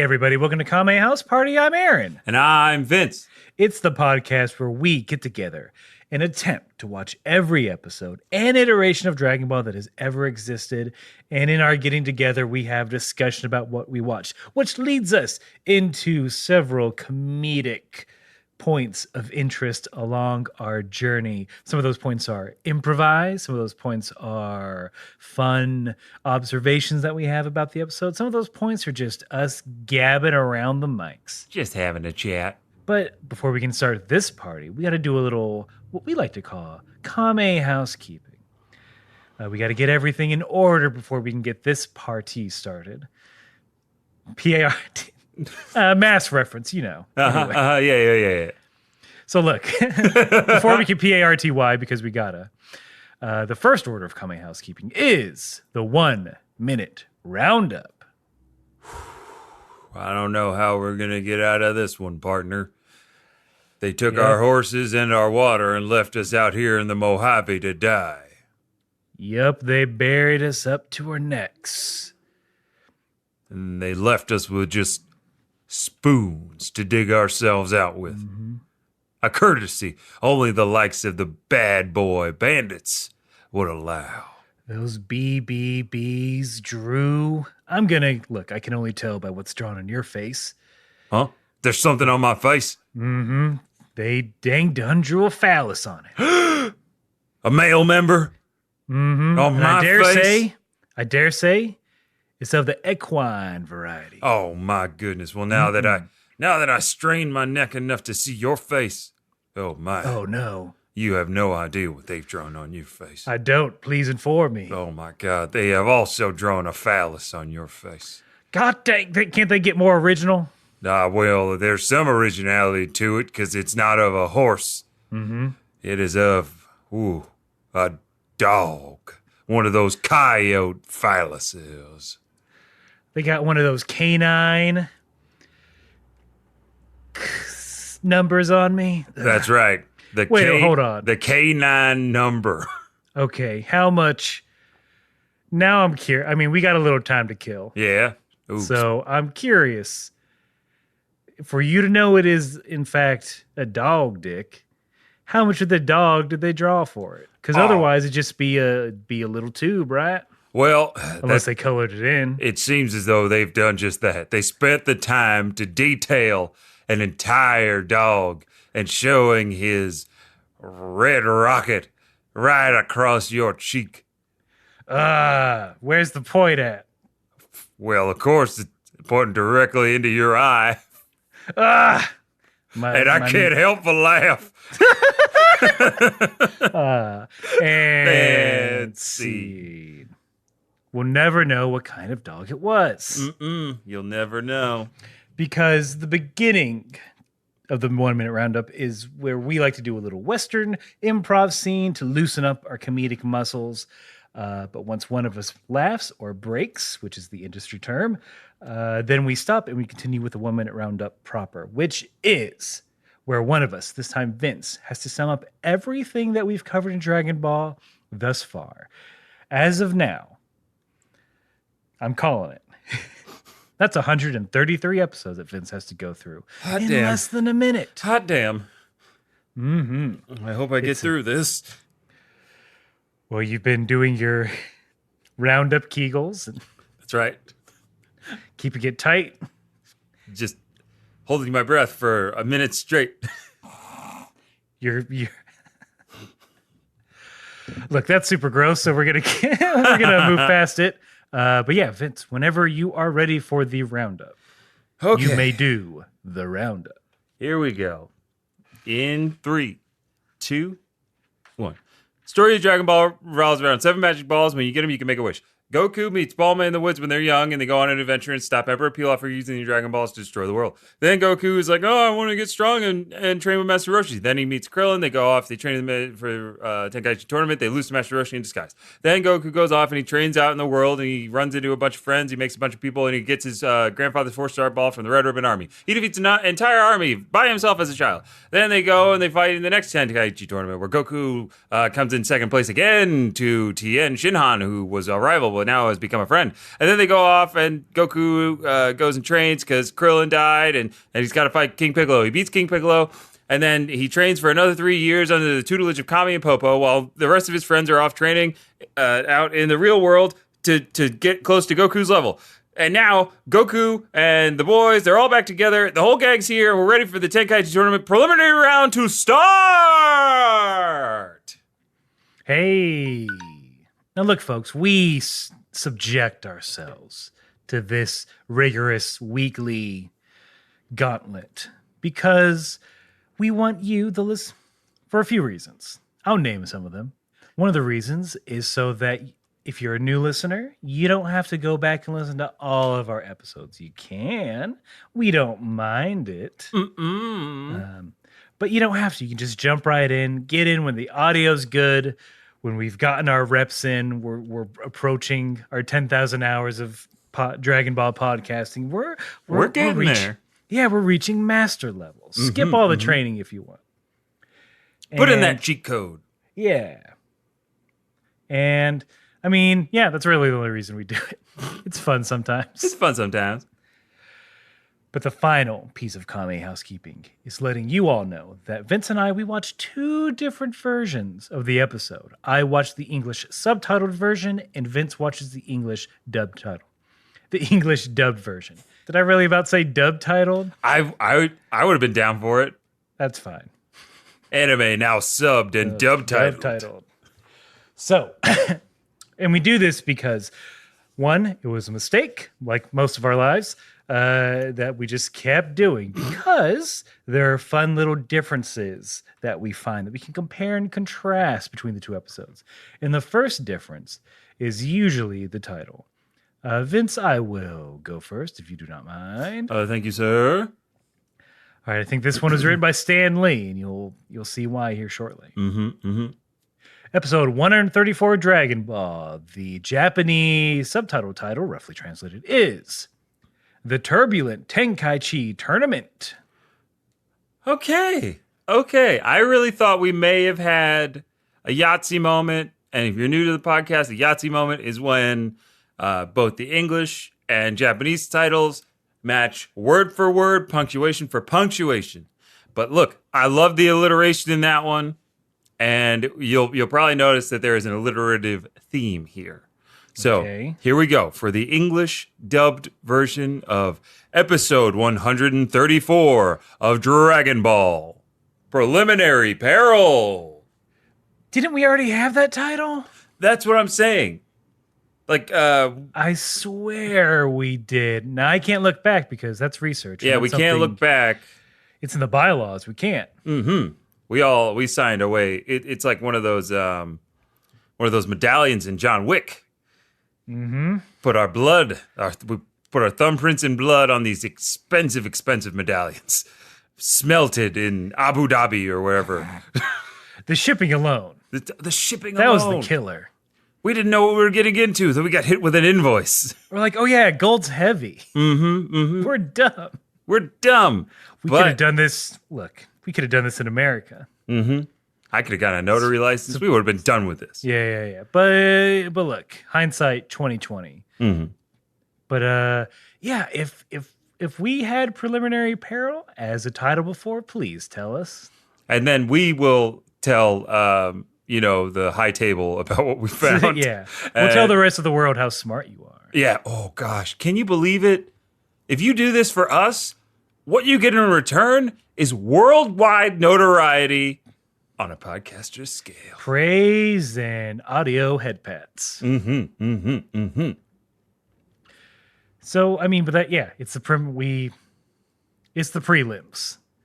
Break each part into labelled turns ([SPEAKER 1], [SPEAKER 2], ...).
[SPEAKER 1] everybody. Welcome to Kame House Party. I'm Aaron.
[SPEAKER 2] And I'm Vince.
[SPEAKER 1] It's the podcast where we get together and attempt to watch every episode and iteration of Dragon Ball that has ever existed. And in our getting together, we have discussion about what we watched, which leads us into several comedic points of interest along our journey. Some of those points are improvised. Some of those points are fun observations that we have about the episode. Some of those points are just us gabbing around the mics.
[SPEAKER 2] Just having a chat.
[SPEAKER 1] But before we can start this party, we got to do a little, what we like to call Kame housekeeping. We got to get everything in order before we can get this party started. P-A-R-T. Mass reference, you know. Anyway.
[SPEAKER 2] Yeah.
[SPEAKER 1] So look, before we can P-A-R-T-Y, because we gotta, the first order of Kame housekeeping is the 1 minute roundup.
[SPEAKER 2] I don't know how we're going to get out of this one, partner. They took our horses and our water and left us out here in the Mojave to die.
[SPEAKER 1] Yep, they buried us up to our necks.
[SPEAKER 2] And they left us with just spoons to dig ourselves out with. Mm-hmm. A courtesy only the likes of the bad boy bandits would allow.
[SPEAKER 1] Those BBBs, Drew. I'm gonna, look, I can only tell by what's drawn on your face.
[SPEAKER 2] Huh? There's something on my face?
[SPEAKER 1] Mm-hmm. They dang done drew a phallus on it.
[SPEAKER 2] A male member?
[SPEAKER 1] Mm-hmm.
[SPEAKER 2] On my face?
[SPEAKER 1] I dare say, it's of the equine variety.
[SPEAKER 2] Oh my goodness! Well, now that I strained my neck enough to see your face, oh my!
[SPEAKER 1] Oh no!
[SPEAKER 2] You have no idea what they've drawn on your face.
[SPEAKER 1] I don't. Please inform me.
[SPEAKER 2] Oh my God! They have also drawn a phallus on your face.
[SPEAKER 1] God dang! Can't they get more original?
[SPEAKER 2] Well, there's some originality to it because it's not of a horse.
[SPEAKER 1] Mm-hmm.
[SPEAKER 2] It is of a dog. One of those coyote phalluses.
[SPEAKER 1] They got one of those canine numbers on me.
[SPEAKER 2] That's right.
[SPEAKER 1] Hold on.
[SPEAKER 2] The K9 number.
[SPEAKER 1] Okay, how much? Now I'm curious. I mean, we got a little time to kill.
[SPEAKER 2] Yeah. Oops.
[SPEAKER 1] So I'm curious. For you to know it is, in fact, a dog dick, how much of the dog did they draw for it? Because otherwise it'd just be a little tube, right?
[SPEAKER 2] Well,
[SPEAKER 1] unless they colored it in.
[SPEAKER 2] It seems as though they've done just that. They spent the time to detail an entire dog and showing his red rocket right across your cheek.
[SPEAKER 1] Where's the point at?
[SPEAKER 2] Well, of course, it's pointing directly into your eye. I can't help but laugh.
[SPEAKER 1] And scene. We'll never know what kind of dog it was.
[SPEAKER 2] You'll never know.
[SPEAKER 1] Because the beginning of the 1 minute roundup is where we like to do a little Western improv scene to loosen up our comedic muscles. But once one of us laughs or breaks, which is the industry term, then we stop and we continue with the 1 minute roundup proper, which is where one of us, this time Vince, has to sum up everything that we've covered in Dragon Ball thus far. As of now, I'm calling it. That's 133 episodes that Vince has to go through in less than a minute.
[SPEAKER 2] Hot damn.
[SPEAKER 1] Mm-hmm.
[SPEAKER 2] I hope I get through this.
[SPEAKER 1] Well, you've been doing your roundup Kegels. And
[SPEAKER 2] that's right.
[SPEAKER 1] Keeping it tight.
[SPEAKER 2] Just holding my breath for a minute straight.
[SPEAKER 1] You're Look, that's super gross, so we're gonna move past it. But yeah, Vince, whenever you are ready for the roundup, you may do the roundup.
[SPEAKER 2] Here we go. In 3, 2, 1. Story of Dragon Ball revolves around 7 magic balls. When you get them, you can make a wish. Goku meets Bulma in the woods when they're young, and they go on an adventure and stop Emperor Pilaf for using the Dragon Balls to destroy the world. Then Goku is like, I want to get strong and train with Master Roshi. Then he meets Krillin. They go off. They train them for Tenkaichi tournament. They lose to Master Roshi in disguise. Then Goku goes off and he trains out in the world, and he runs into a bunch of friends. He makes a bunch of people, and he gets his grandfather's 4-star ball from the Red Ribbon Army. He defeats an entire army by himself as a child. Then they go and they fight in the next Tenkaichi tournament, where Goku comes in second place again to Tien Shinhan, who was a rival Well, now has become a friend. And then they go off, and Goku goes and trains because Krillin died, and he's got to fight King Piccolo. He beats King Piccolo, and then he trains for another 3 years under the tutelage of Kame and Popo, while the rest of his friends are off training out in the real world to get close to Goku's level. And now Goku and the boys, they're all back together. The whole gang's here. We're ready for the Tenkaichi tournament preliminary round to start.
[SPEAKER 1] Hey. Now look, folks, we subject ourselves to this rigorous weekly gauntlet because we want you, the list, for a few reasons. I'll name some of them. One of the reasons is so that if you're a new listener, you don't have to go back and listen to all of our episodes. You can. We don't mind it. But you don't have to. You can just jump right in, get in when the audio's good, when we've gotten our reps in, we're approaching our 10,000 hours of Dragon Ball podcasting. We're
[SPEAKER 2] getting there.
[SPEAKER 1] Yeah, we're reaching master levels. Skip all the training if you want.
[SPEAKER 2] Put in that cheat code.
[SPEAKER 1] Yeah. And I mean, yeah, that's really the only reason we do it. It's fun sometimes.
[SPEAKER 2] It's fun sometimes.
[SPEAKER 1] But the final piece of Kame housekeeping is letting you all know that Vince and we watched 2 different versions of the episode. I watched the English subtitled version, and Vince watches the English dubbed title. The English dubbed version. Did I really about say dubbed titled?
[SPEAKER 2] I would have been down for it.
[SPEAKER 1] That's fine.
[SPEAKER 2] Anime now subbed and dubbed titled.
[SPEAKER 1] So, and we do this because, one, it was a mistake, like most of our lives, that we just kept doing because there are fun little differences that we find that we can compare and contrast between the 2 episodes. And the first difference is usually the title. Vince, I will go first if you do not mind.
[SPEAKER 2] Thank you, sir.
[SPEAKER 1] All right, I think this one was written by Stan Lee, and you'll see why here shortly. Episode 134, Dragon Ball. The Japanese subtitle title, roughly translated, is The Turbulent Tenkaichi Tournament.
[SPEAKER 2] Okay. I really thought we may have had a Yahtzee moment. And if you're new to the podcast, the Yahtzee moment is when both the English and Japanese titles match word for word, punctuation for punctuation. But look, I love the alliteration in that one. And you'll probably notice that there is an alliterative theme here. So Here we go for the English dubbed version of episode 134 of Dragon Ball. Preliminary Peril.
[SPEAKER 1] Didn't we already have that title?
[SPEAKER 2] That's what I'm saying.
[SPEAKER 1] I swear we did. Now, I can't look back because that's research.
[SPEAKER 2] Yeah, we can't look back.
[SPEAKER 1] It's in the bylaws. We can't.
[SPEAKER 2] We signed away. It's like one of those medallions in John Wick. Put our blood, we put our thumbprints in blood on these expensive medallions, smelted in Abu Dhabi or wherever.
[SPEAKER 1] The shipping alone.
[SPEAKER 2] The shipping
[SPEAKER 1] that
[SPEAKER 2] alone.
[SPEAKER 1] Was the killer.
[SPEAKER 2] We didn't know what we were getting into, so we got hit with an invoice.
[SPEAKER 1] We're like, oh yeah, gold's heavy. We're dumb. We could have done this. Look, we could have done this in America.
[SPEAKER 2] I could have gotten a notary license. We would have been done with this.
[SPEAKER 1] Yeah. But look, hindsight 2020. But yeah, if we had Preliminary Peril as a title before, please tell us.
[SPEAKER 2] And then we will tell the high table about what we found.
[SPEAKER 1] Yeah. We'll tell the rest of the world how smart you are.
[SPEAKER 2] Yeah. Oh gosh. Can you believe it? If you do this for us, what you get in return is worldwide notoriety on a podcaster's scale.
[SPEAKER 1] Praise and audio head pats. So, I mean, but that, yeah, it's the prelims.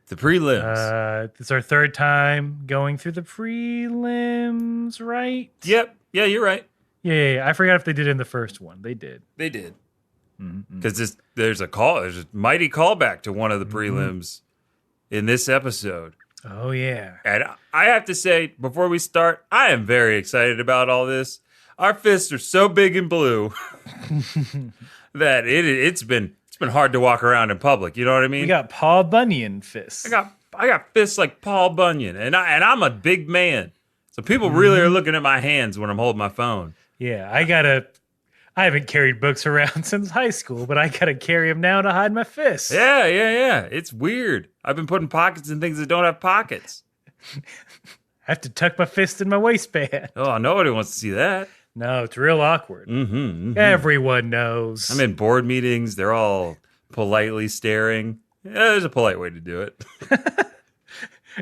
[SPEAKER 2] The prelims.
[SPEAKER 1] It's our 3rd time going through the prelims, right?
[SPEAKER 2] Yep. Yeah, you're right.
[SPEAKER 1] Yeah. I forgot if they did it in the first one. They did.
[SPEAKER 2] Because there's a mighty callback to one of the prelims in this episode.
[SPEAKER 1] Oh, yeah.
[SPEAKER 2] And I have to say, before we start, I am very excited about all this. Our fists are so big and blue that it's been hard to walk around in public. You know what I mean?
[SPEAKER 1] We got Paul Bunyan fists.
[SPEAKER 2] I got fists like Paul Bunyan, and I'm a big man, so people really are looking at my hands when I'm holding my phone.
[SPEAKER 1] Yeah, I got a I haven't carried books around since high school, but I gotta carry them now to hide my fists.
[SPEAKER 2] Yeah. It's weird. I've been putting pockets in things that don't have pockets.
[SPEAKER 1] I have to tuck my fist in my waistband.
[SPEAKER 2] Oh, nobody wants to see that.
[SPEAKER 1] No, it's real awkward. Everyone knows.
[SPEAKER 2] I'm in board meetings. They're all politely staring. Yeah, there's a polite way to do it.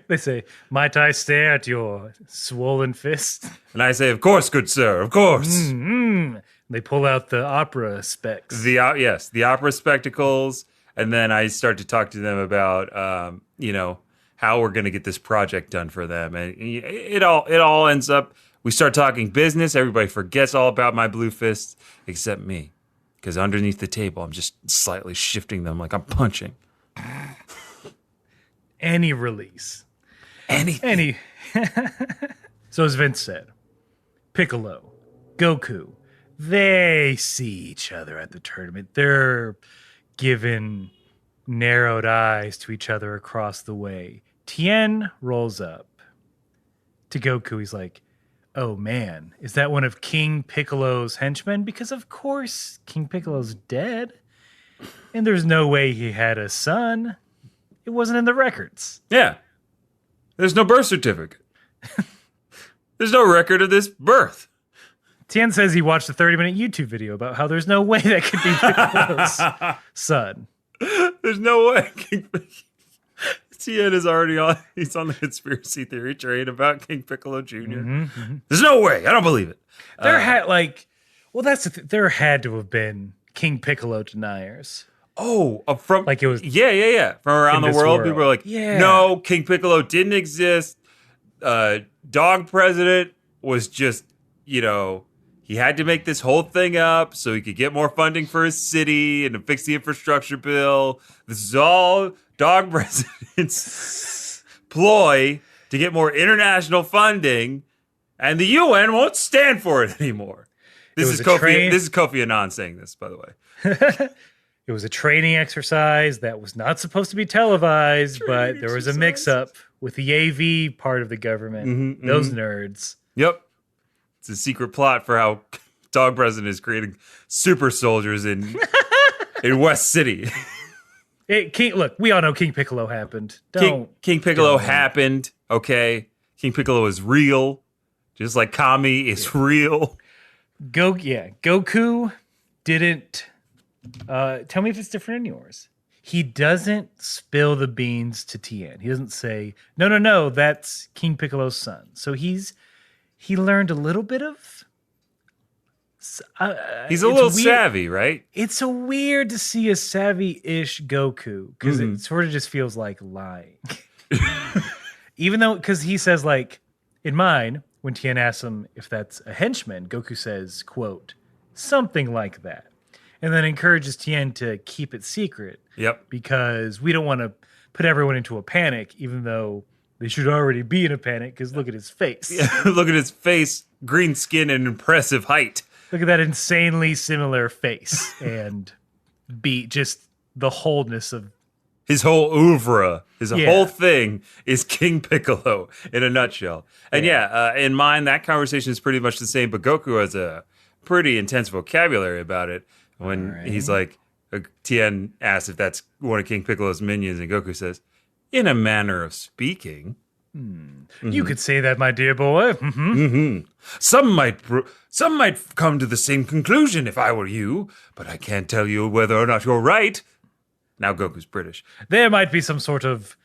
[SPEAKER 1] They say, might I stare at your swollen fist?
[SPEAKER 2] And I say, of course, good sir, of course.
[SPEAKER 1] They pull out the opera specs.
[SPEAKER 2] Yes, the opera spectacles. And then I start to talk to them about, how we're going to get this project done for them. And it all ends up, we start talking business. Everybody forgets all about my blue fists except me. Because underneath the table, I'm just slightly shifting them like I'm punching.
[SPEAKER 1] Any release.
[SPEAKER 2] Anything.
[SPEAKER 1] So as Vince said, Piccolo, Goku, they see each other at the tournament. They're giving narrowed eyes to each other across the way. Tien rolls up to Goku. He's like, oh man, is that one of King Piccolo's henchmen? Because of course King Piccolo's dead. And there's no way he had a son. It wasn't in the records.
[SPEAKER 2] Yeah. There's no birth certificate. There's no record of this birth.
[SPEAKER 1] Tien says he watched a 30-minute YouTube video about how there's no way that could be Piccolo's son.
[SPEAKER 2] There's no way. Tien is already he's on the conspiracy theory train about King Piccolo Jr. There's no way. I don't believe it.
[SPEAKER 1] There had to have been King Piccolo deniers.
[SPEAKER 2] Oh, from
[SPEAKER 1] like it was
[SPEAKER 2] yeah. From around the world, people are like, no, King Piccolo didn't exist. Dog President was just, he had to make this whole thing up so he could get more funding for his city and to fix the infrastructure bill. This is all Dog President's ploy to get more international funding, and the UN won't stand for it anymore. This is Kofi Annan saying this, by the way.
[SPEAKER 1] It was a training exercise that was not supposed to be televised, but there was a mix-up with the AV part of the government. Those nerds.
[SPEAKER 2] Yep. It's a secret plot for how Dog President is creating super soldiers in West City.
[SPEAKER 1] Look, we all know King Piccolo happened.
[SPEAKER 2] King Piccolo happened, okay? King Piccolo is real, just like Kame is real.
[SPEAKER 1] Goku didn't... tell me if it's different in yours. He doesn't spill the beans to Tien. He doesn't say, no, that's King Piccolo's son. So he learned a little bit of...
[SPEAKER 2] He's a little savvy, right?
[SPEAKER 1] It's so weird to see a savvy-ish Goku, because it sort of just feels like lying. Even though, because he says, like, in mine, when Tien asks him if that's a henchman, Goku says, quote, something like that. And then encourages Tien to keep it secret.
[SPEAKER 2] Yep.
[SPEAKER 1] Because we don't want to put everyone into a panic, even though they should already be in a panic, because look at his face.
[SPEAKER 2] Yeah, look at his face, green skin, and impressive height.
[SPEAKER 1] Look at that insanely similar face. And just the wholeness of...
[SPEAKER 2] His whole oeuvre, his whole thing is King Piccolo in a nutshell. And in mine, that conversation is pretty much the same, but Goku has a pretty intense vocabulary about it. When he's like, Tien asks if that's one of King Piccolo's minions, and Goku says, in a manner of speaking.
[SPEAKER 1] You could say that, my dear boy.
[SPEAKER 2] Some might come to the same conclusion if I were you, but I can't tell you whether or not you're right. Now Goku's British.
[SPEAKER 1] There might be some sort of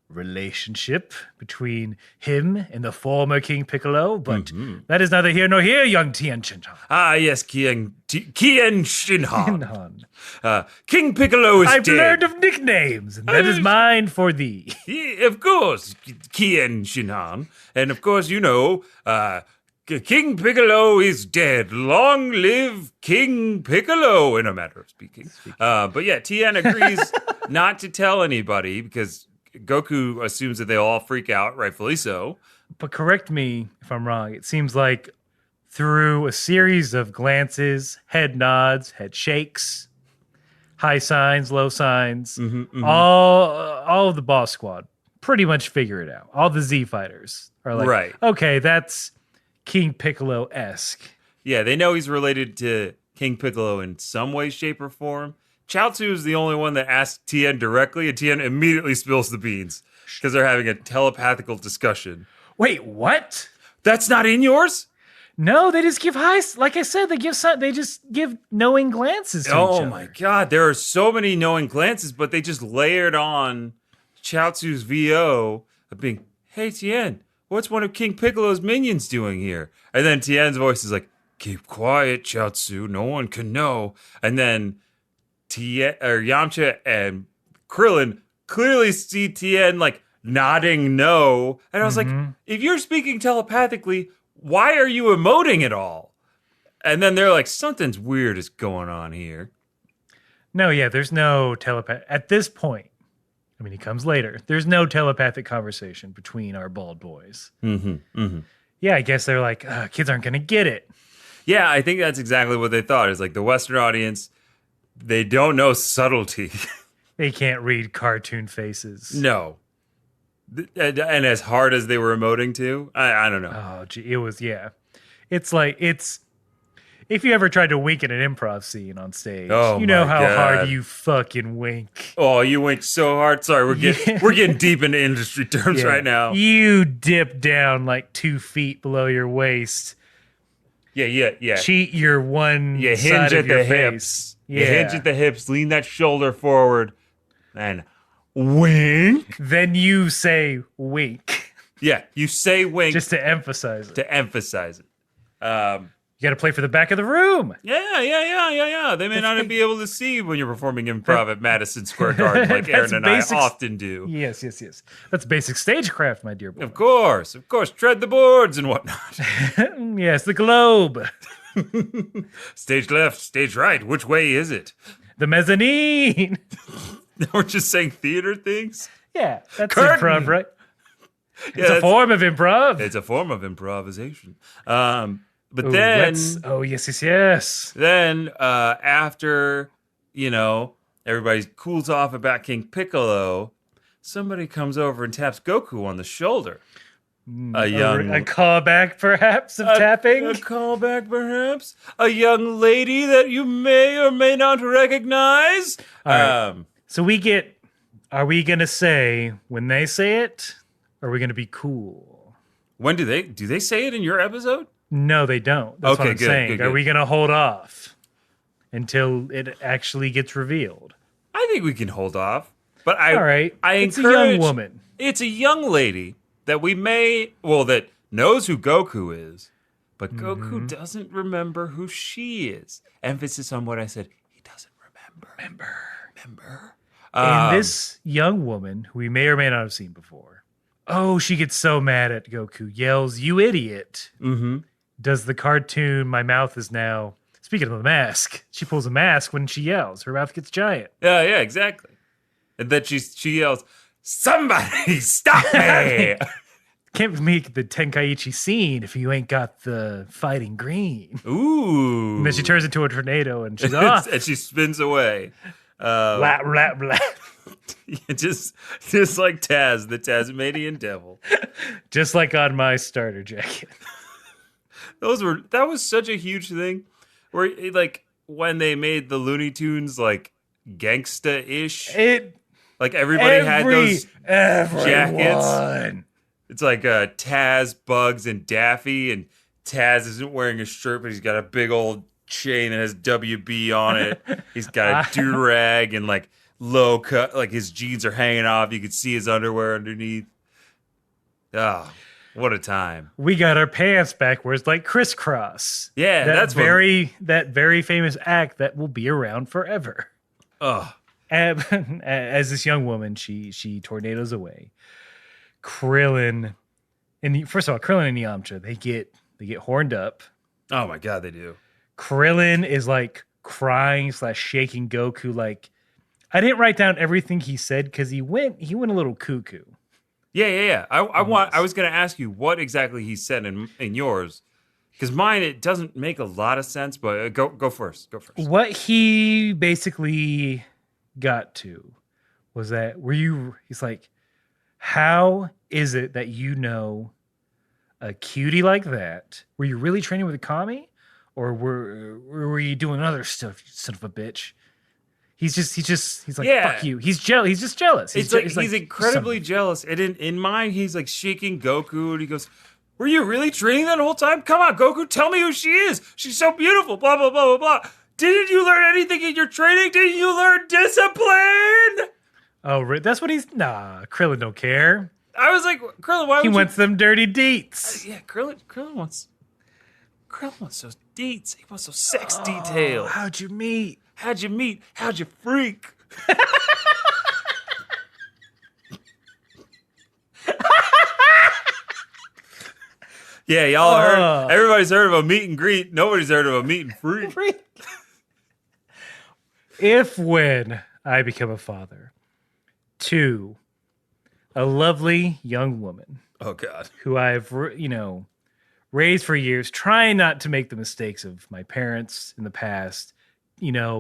[SPEAKER 1] relationship between him and the former King Piccolo, but that is neither here nor here, young Tien Shinhan.
[SPEAKER 2] Ah, yes, Kien Shinhan. King Piccolo is
[SPEAKER 1] I've
[SPEAKER 2] dead.
[SPEAKER 1] learned of nicknames, and that is mine for thee.
[SPEAKER 2] Of course, Kien Shinhan. And of course, King Piccolo is dead. Long live King Piccolo, in a matter of speaking. But yeah, Tien agrees not to tell anybody because Goku assumes that they'll all freak out, rightfully so.
[SPEAKER 1] But correct me if I'm wrong. It seems like through a series of glances, head nods, head shakes, high signs, low signs, all of the boss squad pretty much figure it out. All the Z fighters are like, okay, that's King Piccolo-esque.
[SPEAKER 2] Yeah, they know he's related to King Piccolo in some way, shape, or form. Chaozu is the only one that asks Tien directly, and Tien immediately spills the beans because they're having a telepathical discussion.
[SPEAKER 1] Wait, what?
[SPEAKER 2] That's not in yours?
[SPEAKER 1] No, they just give like I said, they just give knowing glances to each other.
[SPEAKER 2] Oh my god, there are so many knowing glances, but they just layered on Chaozu's VO of being, hey Tien, what's one of King Piccolo's minions doing here? And then Tien's voice is like, keep quiet, Chaozu, no one can know. And then Yamcha and Krillin clearly see Tien like nodding no. And I was like, if you're speaking telepathically, why are you emoting at all? And then they're like, something's weird is going on here.
[SPEAKER 1] No, yeah, there's no telepath at this point. I mean, he comes later. There's no telepathic conversation between our bald boys. Yeah, I guess they're like, kids aren't going to get it.
[SPEAKER 2] Yeah, I think that's exactly what they thought. It's like the Western audience, they don't know subtlety.
[SPEAKER 1] They can't read cartoon faces.
[SPEAKER 2] No. And as hard as they were emoting to, I don't know.
[SPEAKER 1] Oh, gee, it was, yeah. It's like, if you ever tried to wink at an improv scene on stage, you know how hard you fucking wink.
[SPEAKER 2] Oh, you wink so hard. Sorry, we're getting deep into industry terms right now.
[SPEAKER 1] You dip down like 2 feet below your waist.
[SPEAKER 2] Yeah.
[SPEAKER 1] Cheat your one
[SPEAKER 2] You
[SPEAKER 1] side
[SPEAKER 2] hinge
[SPEAKER 1] of
[SPEAKER 2] at
[SPEAKER 1] your
[SPEAKER 2] the
[SPEAKER 1] face.
[SPEAKER 2] hips.
[SPEAKER 1] Yeah.
[SPEAKER 2] You hinge at the hips, lean that shoulder forward, and wink.
[SPEAKER 1] Then you say wink.
[SPEAKER 2] Yeah, you say wink
[SPEAKER 1] Just to emphasize it. You got to play for the back of the room.
[SPEAKER 2] Yeah. They may not be able to see when you're performing improv at Madison Square Garden like Aaron and I often do.
[SPEAKER 1] Yes. That's basic stagecraft, my dear boy.
[SPEAKER 2] Of course. Tread the boards and whatnot.
[SPEAKER 1] Yes, the globe.
[SPEAKER 2] Stage left, stage right. Which way is it?
[SPEAKER 1] The mezzanine.
[SPEAKER 2] We're just saying theater things?
[SPEAKER 1] Yeah, that's
[SPEAKER 2] Curtain.
[SPEAKER 1] improv, right? It's a form of improv.
[SPEAKER 2] It's a form of improvisation. But then...
[SPEAKER 1] yes.
[SPEAKER 2] Then, after, everybody cools off about King Piccolo, somebody comes over and taps Goku on the shoulder. A
[SPEAKER 1] callback, perhaps, of tapping?
[SPEAKER 2] A callback, perhaps? A young lady that you may or may not recognize?
[SPEAKER 1] All right. So are we going to say, when they say it, or are we going to be cool?
[SPEAKER 2] When do they say it in your episode?
[SPEAKER 1] No, they don't. That's what I'm saying.
[SPEAKER 2] Good.
[SPEAKER 1] Are we going to hold off until it actually gets revealed?
[SPEAKER 2] I think we can hold off. But
[SPEAKER 1] all right.
[SPEAKER 2] It's
[SPEAKER 1] a young woman.
[SPEAKER 2] It's a young lady that that knows who Goku is, but Goku doesn't remember who she is. Emphasis on what I said. He doesn't remember.
[SPEAKER 1] And this young woman, who we may or may not have seen before, she gets so mad at Goku, yells, "You idiot." Does the cartoon, my mouth is now, speaking of the mask, she pulls a mask when she yells. Her mouth gets giant.
[SPEAKER 2] Yeah, exactly. And then she yells, "Somebody stop me!"
[SPEAKER 1] Can't make the Tenkaichi scene if you ain't got the fighting green.
[SPEAKER 2] Ooh.
[SPEAKER 1] And then she turns into a tornado and she's off.
[SPEAKER 2] And she spins away.
[SPEAKER 1] Blah, blah, blah.
[SPEAKER 2] just like Taz, the Tasmanian devil.
[SPEAKER 1] Just like on my starter jacket.
[SPEAKER 2] That was such a huge thing. Where like when they made the Looney Tunes like gangsta-ish. Like everybody had those jackets. It's like Taz, Bugs, and Daffy, and Taz isn't wearing a shirt, but he's got a big old chain that has WB on it. He's got a do-rag and like low cut, like his jeans are hanging off. You could see his underwear underneath. Oh, what a time.
[SPEAKER 1] We got our pants backwards like crisscross.
[SPEAKER 2] Yeah,
[SPEAKER 1] that very famous act that will be around forever.
[SPEAKER 2] Oh.
[SPEAKER 1] As this young woman, she tornadoes away. Krillin and Yamcha, they get horned up.
[SPEAKER 2] Oh my god, they do.
[SPEAKER 1] Krillin is like crying / shaking Goku. Like, I didn't write down everything he said because he went a little cuckoo.
[SPEAKER 2] Yeah. I was gonna ask you what exactly he said in yours. Because mine, it doesn't make a lot of sense, but go first.
[SPEAKER 1] What he basically got to was that he's like, how is it that you know a cutie like that? Were you really training with Kame? or were you doing other stuff, you son of a bitch? He's like,
[SPEAKER 2] Yeah.
[SPEAKER 1] fuck you. He's jealous. He's just jealous.
[SPEAKER 2] He's incredibly jealous. And in mind, he's like shaking Goku and he goes, were you really training that whole time? Come on, Goku, tell me who she is. She's so beautiful, blah, blah, blah, blah, blah. Didn't you learn anything in your training? Didn't you learn discipline?
[SPEAKER 1] Oh, that's what he's... Nah, Krillin don't care.
[SPEAKER 2] I was like, Krillin, why would you...
[SPEAKER 1] He wants them dirty deets.
[SPEAKER 2] Yeah, Krillin wants those deets. He wants those sex details.
[SPEAKER 1] How'd you meet?
[SPEAKER 2] How'd you meet? How'd you freak? Yeah, y'all heard. Everybody's heard of a meet and greet. Nobody's heard of a meet and freak.
[SPEAKER 1] If when I become a father to a lovely young woman.
[SPEAKER 2] Oh, God.
[SPEAKER 1] Who I've, raised for years, trying not to make the mistakes of my parents in the past,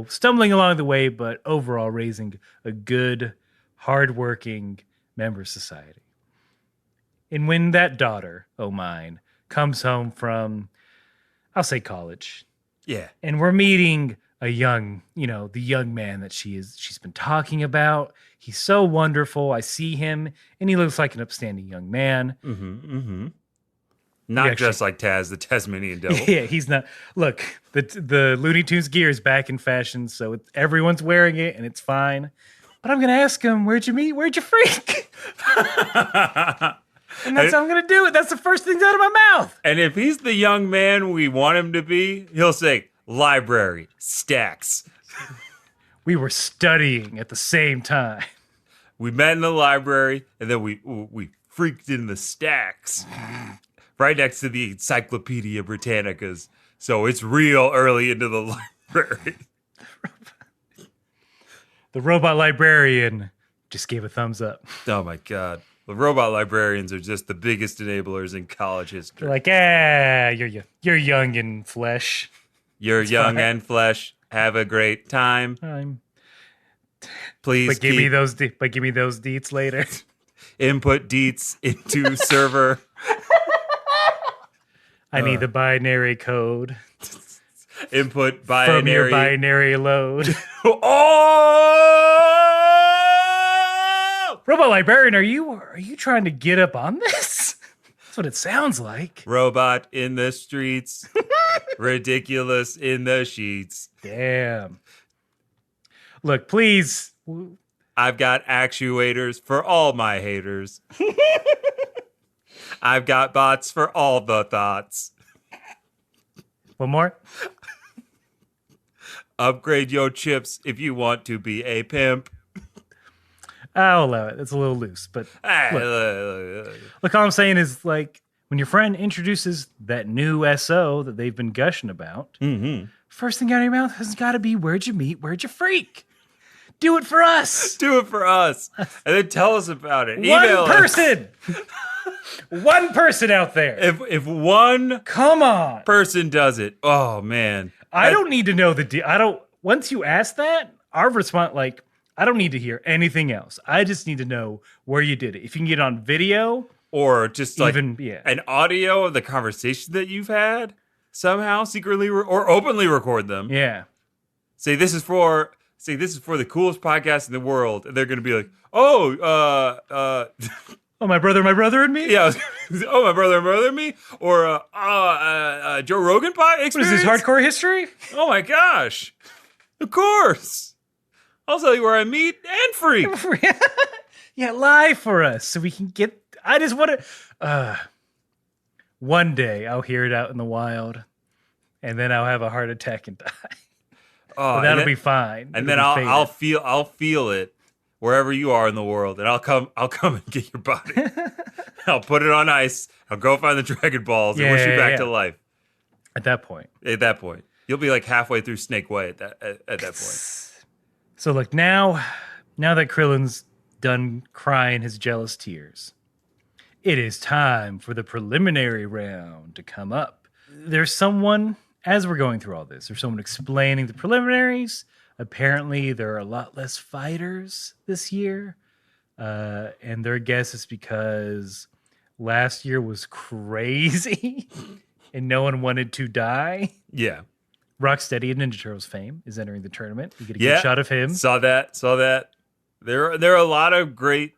[SPEAKER 1] stumbling along the way, but overall raising a good, hardworking member of society. And when that daughter, mine, comes home from, I'll say college.
[SPEAKER 2] Yeah.
[SPEAKER 1] And we're meeting a young, the young man that she's been talking about. He's so wonderful. I see him and he looks like an upstanding young man.
[SPEAKER 2] Not just like Taz, the Tasmanian devil.
[SPEAKER 1] Yeah, he's not. Look, the Looney Tunes gear is back in fashion, so everyone's wearing it and it's fine. But I'm going to ask him, where'd you meet? Where'd you freak? And that's how I'm going to do it. That's the first thing out of my mouth.
[SPEAKER 2] And if he's the young man we want him to be, he'll say, library, stacks.
[SPEAKER 1] We were studying at the same time.
[SPEAKER 2] We met in the library, and then we freaked in the stacks. Right next to the Encyclopedia Britannicas. So it's real early into the library.
[SPEAKER 1] The robot librarian just gave a thumbs up.
[SPEAKER 2] Oh, my God. The robot librarians are just the biggest eneblers in college history.
[SPEAKER 1] They're like, you're young in flesh.
[SPEAKER 2] You're young and flesh. Have a great time. Please
[SPEAKER 1] give me those deets later.
[SPEAKER 2] Input deets into server.
[SPEAKER 1] I need the binary code.
[SPEAKER 2] Input binary.
[SPEAKER 1] From your binary load.
[SPEAKER 2] Oh!
[SPEAKER 1] Robot librarian, are you trying to get up on this? That's what it sounds like.
[SPEAKER 2] Robot in the streets. Ridiculous in the sheets.
[SPEAKER 1] Damn. Look, please.
[SPEAKER 2] I've got actuators for all my haters. I've got bots for all the thoughts.
[SPEAKER 1] One more.
[SPEAKER 2] Upgrade your chips if you want to be a pimp.
[SPEAKER 1] I'll allow it. It's a little loose, but look, all I'm saying is, like, when your friend introduces that new SO that they've been gushing about, first thing out of your mouth has got to be, where'd you meet? Where'd you freak? Do it for us.
[SPEAKER 2] Do it for us. And then tell us about it.
[SPEAKER 1] Email person. One person out there.
[SPEAKER 2] If one
[SPEAKER 1] come on
[SPEAKER 2] person does it, oh man.
[SPEAKER 1] I don't need to know once you ask that, our response, like, I don't need to hear anything else. I just need to know where you did it. If you can get it on video
[SPEAKER 2] or just like
[SPEAKER 1] an
[SPEAKER 2] audio of the conversation that you've had somehow secretly or openly record them.
[SPEAKER 1] Yeah.
[SPEAKER 2] Say this is for the coolest podcast in the world. And they're going to be like, oh,
[SPEAKER 1] my brother and me?
[SPEAKER 2] Yeah. Oh, my brother and me? Or, Joe Rogan experience?
[SPEAKER 1] What is this, hardcore history?
[SPEAKER 2] Oh, my gosh. Of course. I'll tell you where I meet and freak.
[SPEAKER 1] Yeah, lie for us so we can get... I just want to... one day I'll hear it out in the wild, and then I'll have a heart attack and die. But that'll be fine.
[SPEAKER 2] And then I'll feel it wherever you are in the world, and I'll come and get your body. I'll put it on ice. I'll go find the Dragon Balls and wish you back to life.
[SPEAKER 1] At that point,
[SPEAKER 2] you'll be like halfway through Snake Way at that point.
[SPEAKER 1] So look, now that Krillin's done crying his jealous tears, it is time for the preliminary round to come up. There's someone, as we're going through all this, there's someone explaining the preliminaries. Apparently, there are a lot less fighters this year. And their guess is because last year was crazy. and no one wanted to die.
[SPEAKER 2] Yeah.
[SPEAKER 1] Rocksteady of Ninja Turtles fame is entering the tournament. You get a good
[SPEAKER 2] Yeah.
[SPEAKER 1] shot of him.
[SPEAKER 2] Saw that. There are a lot of great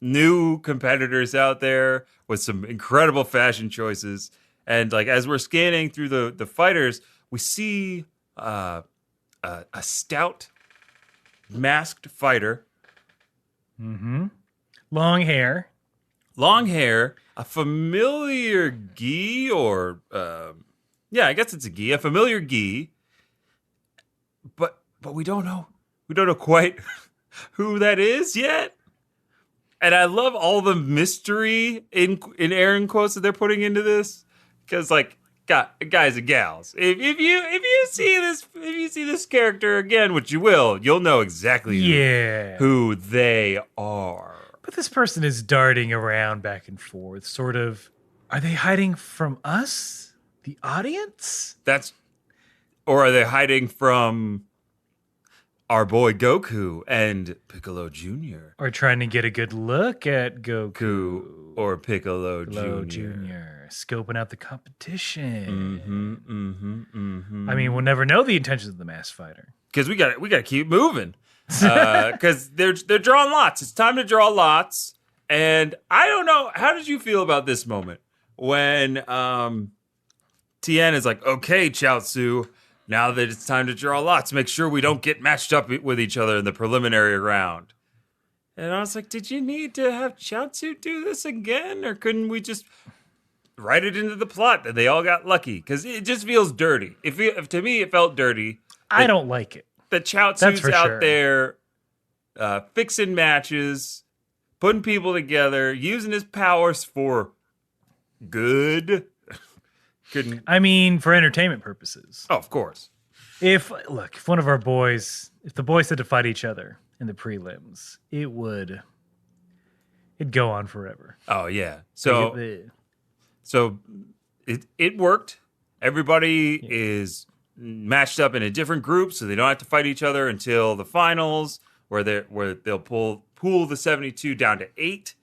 [SPEAKER 2] new competitors out there with some incredible fashion choices. And like as we're scanning through the fighters, we see a stout masked fighter.
[SPEAKER 1] Mm-hmm. Long hair.
[SPEAKER 2] A familiar gi, or I guess it's a gi, a familiar gi. But we don't know quite who that is yet. And I love all the mystery in Aaron quotes that they're putting into this, because like, guys and gals, if you see this character again, which you will, you'll know exactly who they are.
[SPEAKER 1] But this person is darting around back and forth, sort of. Are they hiding from us, the audience?
[SPEAKER 2] Or are they hiding from our boy Goku and Piccolo Jr.?
[SPEAKER 1] Or trying to get a good look at Goku
[SPEAKER 2] or Piccolo Jr.
[SPEAKER 1] Scoping out the competition.
[SPEAKER 2] Mm-hmm.
[SPEAKER 1] I mean, we'll never know the intentions of the masked fighter.
[SPEAKER 2] Because we got to keep moving. Because they're drawing lots. It's time to draw lots. And I don't know, how did you feel about this moment when Tien is like, okay, Chaozu, now that it's time to draw lots, make sure we don't get matched up with each other in the preliminary round. And I was like, did you need to have Chaozu do this again? Or couldn't we just write it into the plot that they all got lucky? Because it just feels dirty. If to me, it felt dirty.
[SPEAKER 1] I don't like it.
[SPEAKER 2] That Chaozu's out there fixing matches, putting people together, using his powers for good.
[SPEAKER 1] I mean, for entertainment purposes.
[SPEAKER 2] Oh, of course.
[SPEAKER 1] If one of our boys, if the boys had to fight each other in the prelims, it'd go on forever.
[SPEAKER 2] Oh yeah. So it worked. Everybody is matched up in a different group, so they don't have to fight each other until the finals, where they'll pool the 72 down to 8.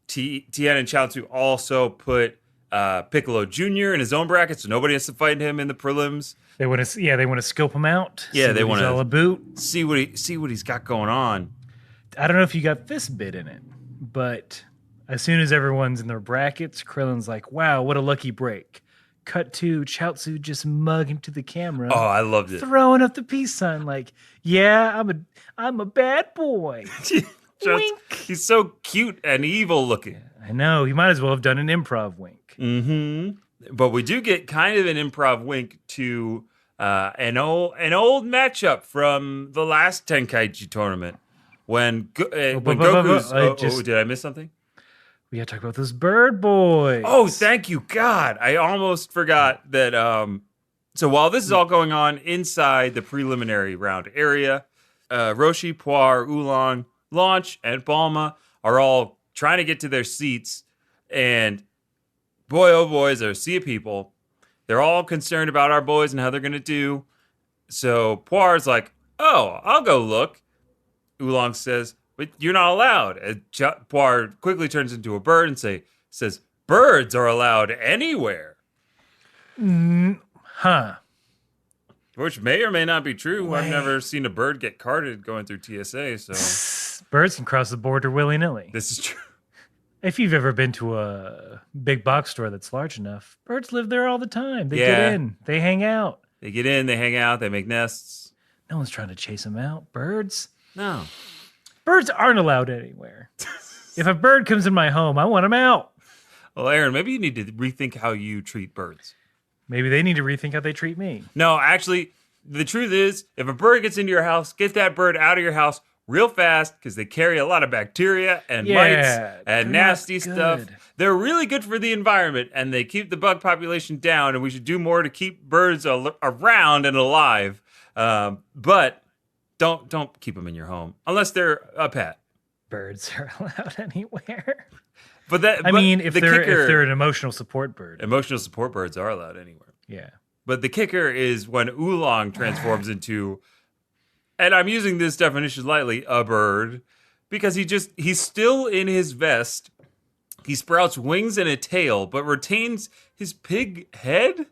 [SPEAKER 2] Tien and Chaozu also put Piccolo Jr. in his own bracket, so nobody has to fight him in the prelims.
[SPEAKER 1] They want to scope him out.
[SPEAKER 2] Yeah, they want to
[SPEAKER 1] all about.
[SPEAKER 2] See what he's got going on.
[SPEAKER 1] I don't know if you got this bit in it, but as soon as everyone's in their brackets, Krillin's like, "Wow, what a lucky break." Cut to Chaozu just mugging to the camera.
[SPEAKER 2] Oh, I loved it.
[SPEAKER 1] Throwing up the peace sign, like, "Yeah, I'm a bad boy." Wink.
[SPEAKER 2] He's so cute and evil looking.
[SPEAKER 1] I know. He might as well have done an improv wink.
[SPEAKER 2] Mm-hmm. But we do get kind of an improv wink to an old matchup from the last Tenkaichi tournament when Goku's. Did I miss something?
[SPEAKER 1] We gotta talk about those bird boys.
[SPEAKER 2] Oh, thank you, God! I almost forgot that. So while this is all going on inside the preliminary round area, Roshi, Poir, Oolong, Launch, and Balma are all trying to get to their seats, and boy, oh boy, is there a sea of people. They're all concerned about our boys and how they're going to do. So Poir's like, oh, I'll go look. Oolong says, but you're not allowed. And Poir quickly turns into a bird and says, birds are allowed anywhere.
[SPEAKER 1] Huh.
[SPEAKER 2] Which may or may not be true. Wait. I've never seen a bird get carded going through TSA, so...
[SPEAKER 1] Birds can cross the border willy-nilly.
[SPEAKER 2] This is true.
[SPEAKER 1] If you've ever been to a big box store that's large enough, birds live there all the time. They get in. They hang out.
[SPEAKER 2] They get in, they hang out, they make nests.
[SPEAKER 1] No one's trying to chase them out. Birds?
[SPEAKER 2] No.
[SPEAKER 1] Birds aren't allowed anywhere. If a bird comes in my home, I want him out.
[SPEAKER 2] Well, Aaron, maybe you need to rethink how you treat birds.
[SPEAKER 1] Maybe they need to rethink how they treat me.
[SPEAKER 2] No, actually, the truth is, if a bird gets into your house, get that bird out of your house real fast, because they carry a lot of bacteria and mites and nasty stuff. They're really good for the environment, and they keep the bug population down, and we should do more to keep birds around and alive. But don't keep them in your home, unless they're a pet.
[SPEAKER 1] Birds are allowed anywhere.
[SPEAKER 2] But
[SPEAKER 1] if they're an emotional support bird.
[SPEAKER 2] Emotional support birds are allowed anywhere.
[SPEAKER 1] Yeah.
[SPEAKER 2] But the kicker is when Oolong transforms into, and I'm using this definition lightly, a bird, because he's still in his vest, He sprouts wings and a tail, but retains his pig head?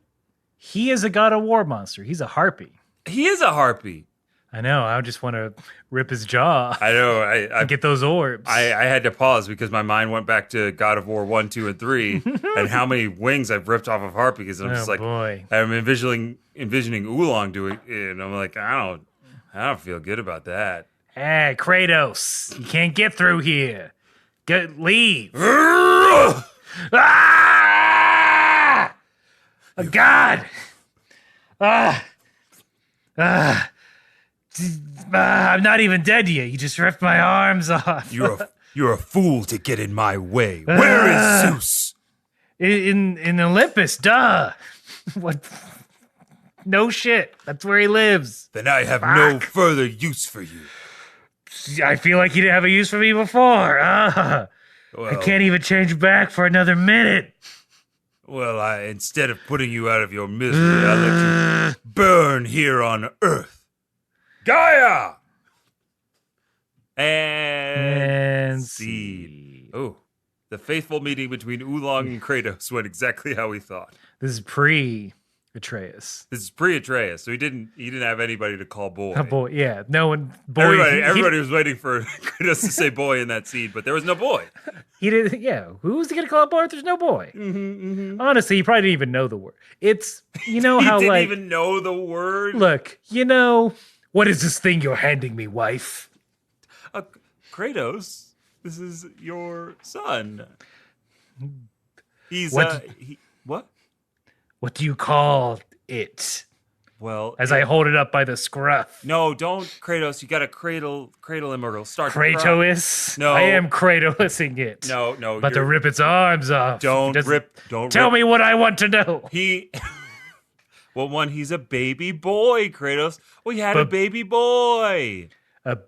[SPEAKER 1] He is a god of war monster. He's a harpy.
[SPEAKER 2] He is a harpy.
[SPEAKER 1] I know. I just want to rip his jaw
[SPEAKER 2] I know.
[SPEAKER 1] and get those orbs.
[SPEAKER 2] I had to pause because my mind went back to God of War 1, 2, and 3 and how many wings I've ripped off of harpies. And I'm just like,
[SPEAKER 1] boy.
[SPEAKER 2] I'm envisioning Oolong doing it. And I'm like, I don't feel good about that.
[SPEAKER 1] Hey, Kratos, you can't get through here. Leave. Ah! Oh, God. I'm not even dead yet. You just ripped my arms off.
[SPEAKER 2] You're a fool to get in my way. Where is Zeus?
[SPEAKER 1] In Olympus, duh. What? No shit. That's where he lives.
[SPEAKER 2] Then I have no further use for you.
[SPEAKER 1] I feel like you didn't have a use for me before. I can't even change back for another minute.
[SPEAKER 2] Well, instead of putting you out of your misery, I'll let you burn here on Earth. Gaia! And seed. Oh, the faithful meeting between Oolong and Kratos went exactly how we thought.
[SPEAKER 1] This is pre-Atreus.
[SPEAKER 2] This is pre-Atreus, so he didn't have anybody to call boy.
[SPEAKER 1] A boy, yeah. No one. Boy.
[SPEAKER 2] Everybody was waiting for Kratos to say boy in that scene, but there was no boy.
[SPEAKER 1] He didn't. Yeah, who was he gonna call a boy if there's no boy? Honestly, he probably didn't even know the word. It's how
[SPEAKER 2] he didn't
[SPEAKER 1] like
[SPEAKER 2] even know the word.
[SPEAKER 1] Look, what is this thing you're handing me, wife?
[SPEAKER 2] Kratos, this is your son. He's
[SPEAKER 1] what?
[SPEAKER 2] What?
[SPEAKER 1] What do you call it?
[SPEAKER 2] Well,
[SPEAKER 1] as I hold it up by the scruff.
[SPEAKER 2] No, don't, Kratos. You got to cradle him or it'll start.
[SPEAKER 1] Kratos?
[SPEAKER 2] No,
[SPEAKER 1] I am Kratosing it.
[SPEAKER 2] No,
[SPEAKER 1] about to rip its arms off.
[SPEAKER 2] Don't
[SPEAKER 1] tell me what I want to know.
[SPEAKER 2] Well, he's a baby boy, Kratos. We had a baby boy.
[SPEAKER 1] A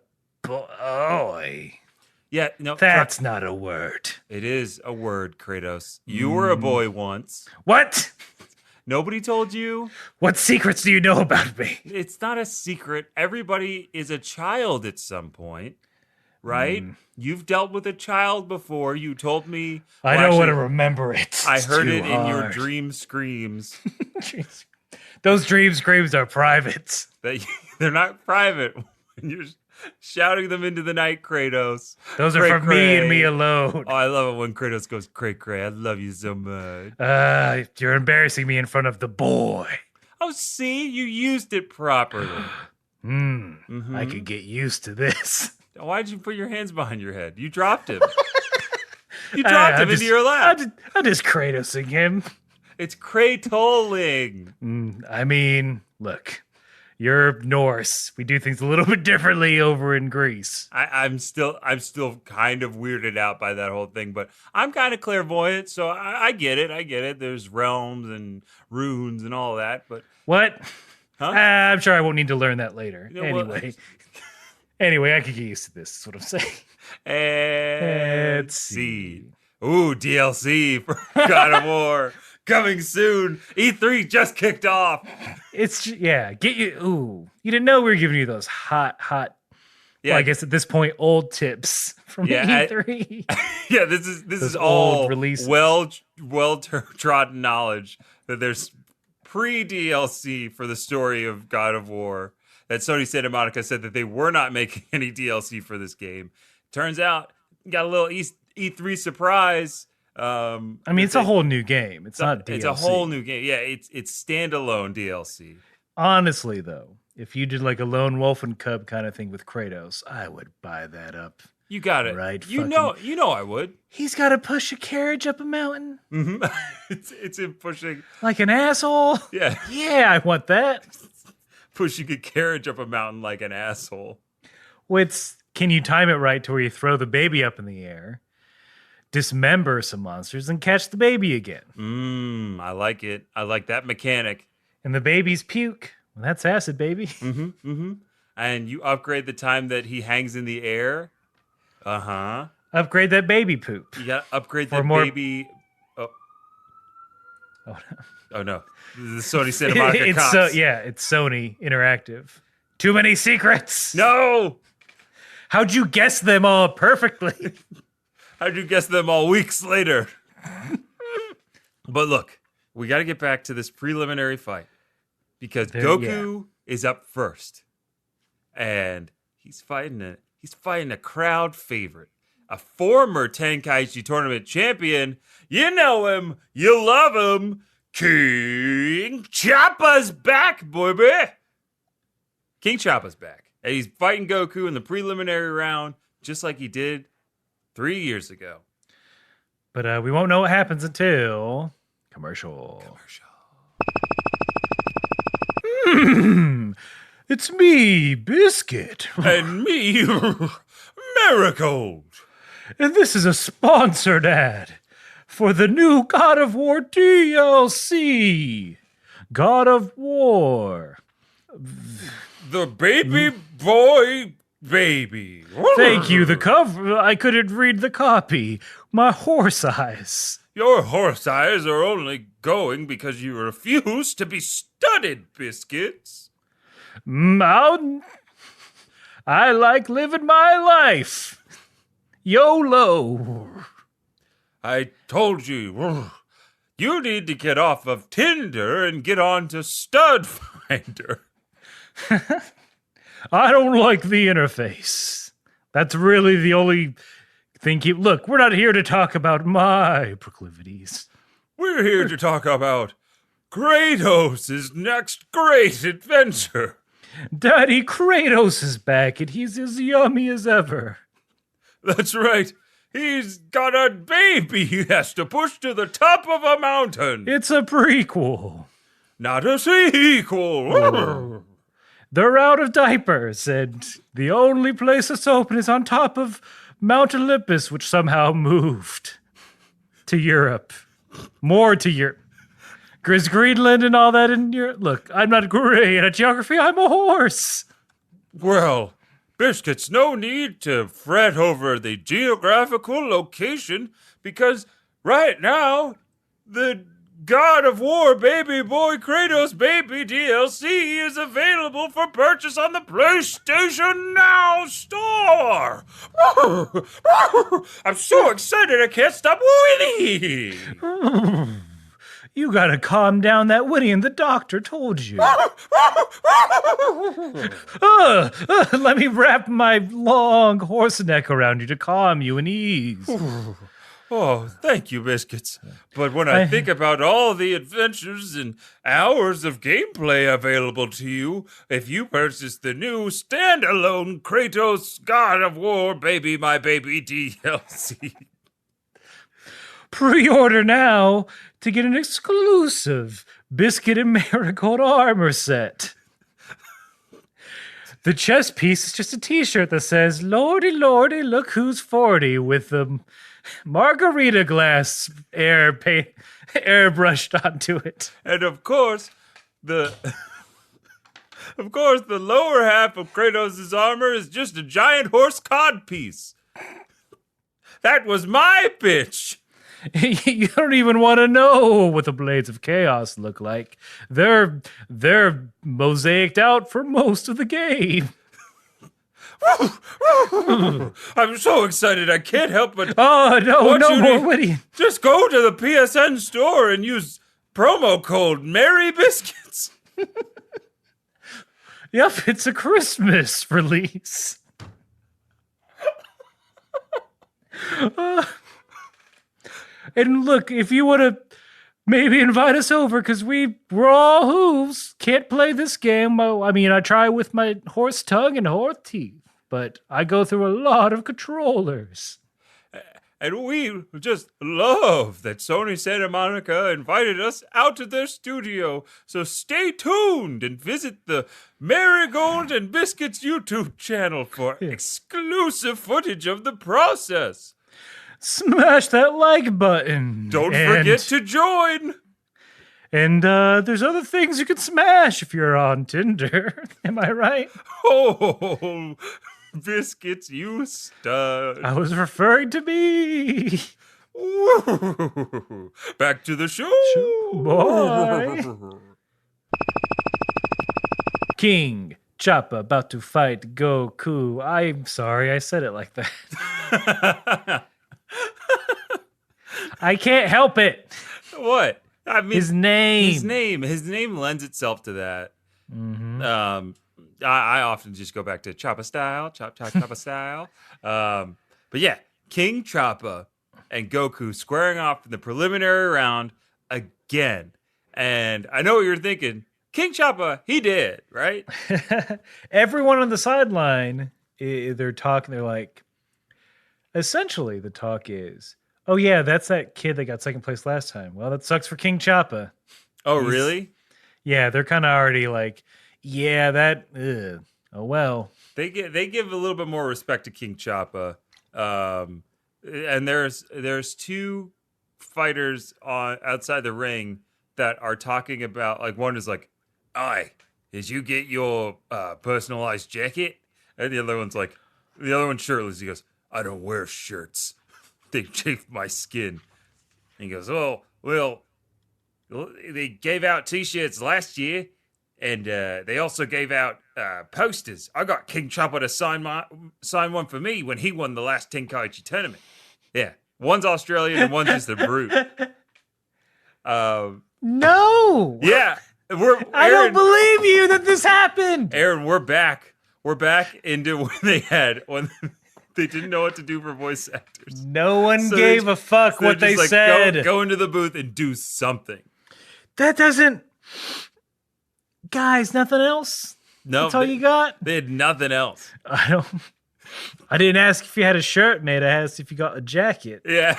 [SPEAKER 1] boy.
[SPEAKER 2] Yeah, no,
[SPEAKER 1] that's not a word.
[SPEAKER 2] It is a word, Kratos. You were a boy once.
[SPEAKER 1] What?
[SPEAKER 2] Nobody told you?
[SPEAKER 1] What secrets do you know about me?
[SPEAKER 2] It's not a secret. Everybody is a child at some point, right? You've dealt with a child before. You told me.
[SPEAKER 1] I don't want to remember it.
[SPEAKER 2] I heard it in your dream screams.
[SPEAKER 1] Those dream screams are private.
[SPEAKER 2] They're not private. When you're shouting them into the night, Kratos.
[SPEAKER 1] Those are for me and me alone.
[SPEAKER 2] Oh, I love it when Kratos goes, cray, cray. I love you so much.
[SPEAKER 1] You're embarrassing me in front of the boy.
[SPEAKER 2] Oh, see? You used it properly.
[SPEAKER 1] I could get used to this.
[SPEAKER 2] Why did you put your hands behind your head? You dropped him. You dropped him into your lap.
[SPEAKER 1] I'm just Kratosing him.
[SPEAKER 2] It's Kratoling.
[SPEAKER 1] I mean, look. You're Norse. We do things a little bit differently over in Greece.
[SPEAKER 2] I'm still kind of weirded out by that whole thing, but I'm kind of clairvoyant, so I get it. I get it. There's realms and runes and all that, but
[SPEAKER 1] what?
[SPEAKER 2] Huh?
[SPEAKER 1] I'm sure I won't need to learn that later.
[SPEAKER 2] Anyway,
[SPEAKER 1] anyway, I could get used to this. Is what I'm saying.
[SPEAKER 2] And see. Ooh, DLC for God of War. Coming soon. E3 just kicked off.
[SPEAKER 1] Get you. Ooh, you didn't know we were giving you those hot. Yeah, well, I guess at this point, old tips from E3.
[SPEAKER 2] This is all
[SPEAKER 1] releases.
[SPEAKER 2] well trodden knowledge that there's pre-DLC for the story of God of War. That Sony Santa Monica said that they were not making any DLC for this game. Turns out, got a little E3 surprise.
[SPEAKER 1] It's a whole new game. It's not DLC.
[SPEAKER 2] It's a whole new game. Yeah, it's standalone DLC.
[SPEAKER 1] Honestly, though, if you did like a lone wolf and cub kind of thing with Kratos, I would buy that up.
[SPEAKER 2] You got it,
[SPEAKER 1] right?
[SPEAKER 2] You know, I would.
[SPEAKER 1] He's got to push a carriage up a mountain.
[SPEAKER 2] Mm-hmm. it's him pushing
[SPEAKER 1] like an asshole.
[SPEAKER 2] Yeah,
[SPEAKER 1] I want that.
[SPEAKER 2] Pushing a carriage up a mountain like an asshole.
[SPEAKER 1] Can you time it right to where you throw the baby up in the air? Dismember some monsters and catch the baby again.
[SPEAKER 2] I like it. I like that mechanic.
[SPEAKER 1] And the babies puke. Well, that's acid, baby.
[SPEAKER 2] And you upgrade the time that he hangs in the air.
[SPEAKER 1] Upgrade that baby poop.
[SPEAKER 2] You gotta upgrade that baby. Oh no. The Sony Santa Monica cops.
[SPEAKER 1] It's Sony Interactive. Too many secrets.
[SPEAKER 2] No.
[SPEAKER 1] How'd you guess them all perfectly?
[SPEAKER 2] How'd you guess them all weeks later? But look, we got to get back to this preliminary fight because Goku is up first, and he's fighting a crowd favorite, a former Tenkaichi tournament champion. You know him, you love him. King Choppa's back, baby. King Choppa's back, and he's fighting Goku in the preliminary round, just like he did 3 years ago.
[SPEAKER 1] But we won't know what happens until commercial. It's me, Biscuit.
[SPEAKER 2] And me, Marigold.
[SPEAKER 1] And this is a sponsored ad for the new God of War DLC. God of War.
[SPEAKER 2] The baby boy baby.
[SPEAKER 1] Thank you, the cover. I couldn't read the copy. My horse eyes.
[SPEAKER 2] Your horse eyes are only going because you refuse to be studded, Biscuits.
[SPEAKER 1] I like living my life. YOLO.
[SPEAKER 2] I told you, you need to get off of Tinder and get on to Stud Finder.
[SPEAKER 1] I don't like the interface. That's really the only thing. Look, we're not here to talk about my proclivities.
[SPEAKER 2] We're here to talk about Kratos' next great adventure.
[SPEAKER 1] Daddy Kratos is back, and he's as yummy as ever.
[SPEAKER 2] That's right. He's got a baby he has to push to the top of a mountain.
[SPEAKER 1] It's a prequel.
[SPEAKER 2] Not a sequel.
[SPEAKER 1] They're out of diapers, and the only place that's open is on top of Mount Olympus, which somehow moved to Europe. More to Europe. Greenland and all that in Europe. Look, I'm not great at geography. I'm a horse.
[SPEAKER 2] Well, Biscuits, no need to fret over the geographical location, because right now, the God of War Baby Boy Kratos Baby DLC is available for purchase on the PlayStation Now store. I'm so excited I can't stop whinnying.
[SPEAKER 1] You gotta calm down that whinnying the doctor told you. Let me wrap my long horse neck around you to calm you and ease.
[SPEAKER 2] Oh, thank you, Biscuits. But when I think about all the adventures and hours of gameplay available to you, if you purchase the new standalone Kratos God of War Baby My Baby DLC.
[SPEAKER 1] Pre-order now to get an exclusive Biscuit and Marigold armor set. The chest piece is just a t-shirt that says, Lordy, Lordy, look who's 40, with the margarita glass airbrushed onto it.
[SPEAKER 2] And of course, the lower half of Kratos' armor is just a giant horse cod piece. That was my pitch.
[SPEAKER 1] You don't even want to know what the Blades of Chaos look like. They're mosaicked out for most of the game.
[SPEAKER 2] I'm so excited I can't help but
[SPEAKER 1] no more witty.
[SPEAKER 2] Just go to the PSN store and use promo code Merry Biscuits.
[SPEAKER 1] Yep, it's a Christmas release. And look, if you want to maybe invite us over, because we're all hooves, can't play this game. I mean, I try with my horse tongue and horse teeth, but I go through a lot of controllers.
[SPEAKER 2] And we just love that Sony Santa Monica invited us out to their studio. So stay tuned and visit the Marigold and Biscuits YouTube channel for exclusive footage of the process.
[SPEAKER 1] Smash that like button.
[SPEAKER 2] Don't forget to join.
[SPEAKER 1] And there's other things you can smash if you're on Tinder. Am I right?
[SPEAKER 2] Oh, Biscuits, you stud.
[SPEAKER 1] I was referring to me.
[SPEAKER 2] Ooh. Back to the show.
[SPEAKER 1] Boy. King Choppa about to fight Goku. I'm sorry I said it like that. I can't help it.
[SPEAKER 2] What? I mean,
[SPEAKER 1] His name.
[SPEAKER 2] His name lends itself to that.
[SPEAKER 1] Mm-hmm.
[SPEAKER 2] I often just go back to Choppa style, Choppa style. But yeah, King Choppa and Goku squaring off in the preliminary round again. And I know what you're thinking. King Choppa, he did, right?
[SPEAKER 1] Everyone on the sideline, they're talking. They're like, essentially, the talk is, oh yeah, that's that kid that got second place last time. Well, that sucks for King Choppa.
[SPEAKER 2] Oh, really?
[SPEAKER 1] Yeah, they're kind of already like, yeah, that. Oh well.
[SPEAKER 2] They give a little bit more respect to King Choppa. And there's two fighters on outside the ring that are talking about, like, one is like, "Aye, did you get your personalized jacket?" And the other one's shirtless. He goes, "I don't wear shirts. They chafe my skin." And he goes, "Oh, well, they gave out T-shirts last year, and they also gave out posters. I got King Chopper to sign one for me when he won the last Tenkaichi tournament. Yeah, one's Australian and one's just a brute."
[SPEAKER 1] No.
[SPEAKER 2] Yeah,
[SPEAKER 1] I don't believe you that this happened.
[SPEAKER 2] Aaron, we're back. We're back into when they didn't know what to do for voice actors.
[SPEAKER 1] No one
[SPEAKER 2] So
[SPEAKER 1] gave a fuck what they
[SPEAKER 2] like,
[SPEAKER 1] said.
[SPEAKER 2] Go into the booth and do something.
[SPEAKER 1] That doesn't. Guys, nothing else?
[SPEAKER 2] No,
[SPEAKER 1] That's all you got?
[SPEAKER 2] They had nothing else.
[SPEAKER 1] I didn't ask if you had a shirt made. I asked if you got a jacket.
[SPEAKER 2] Yeah.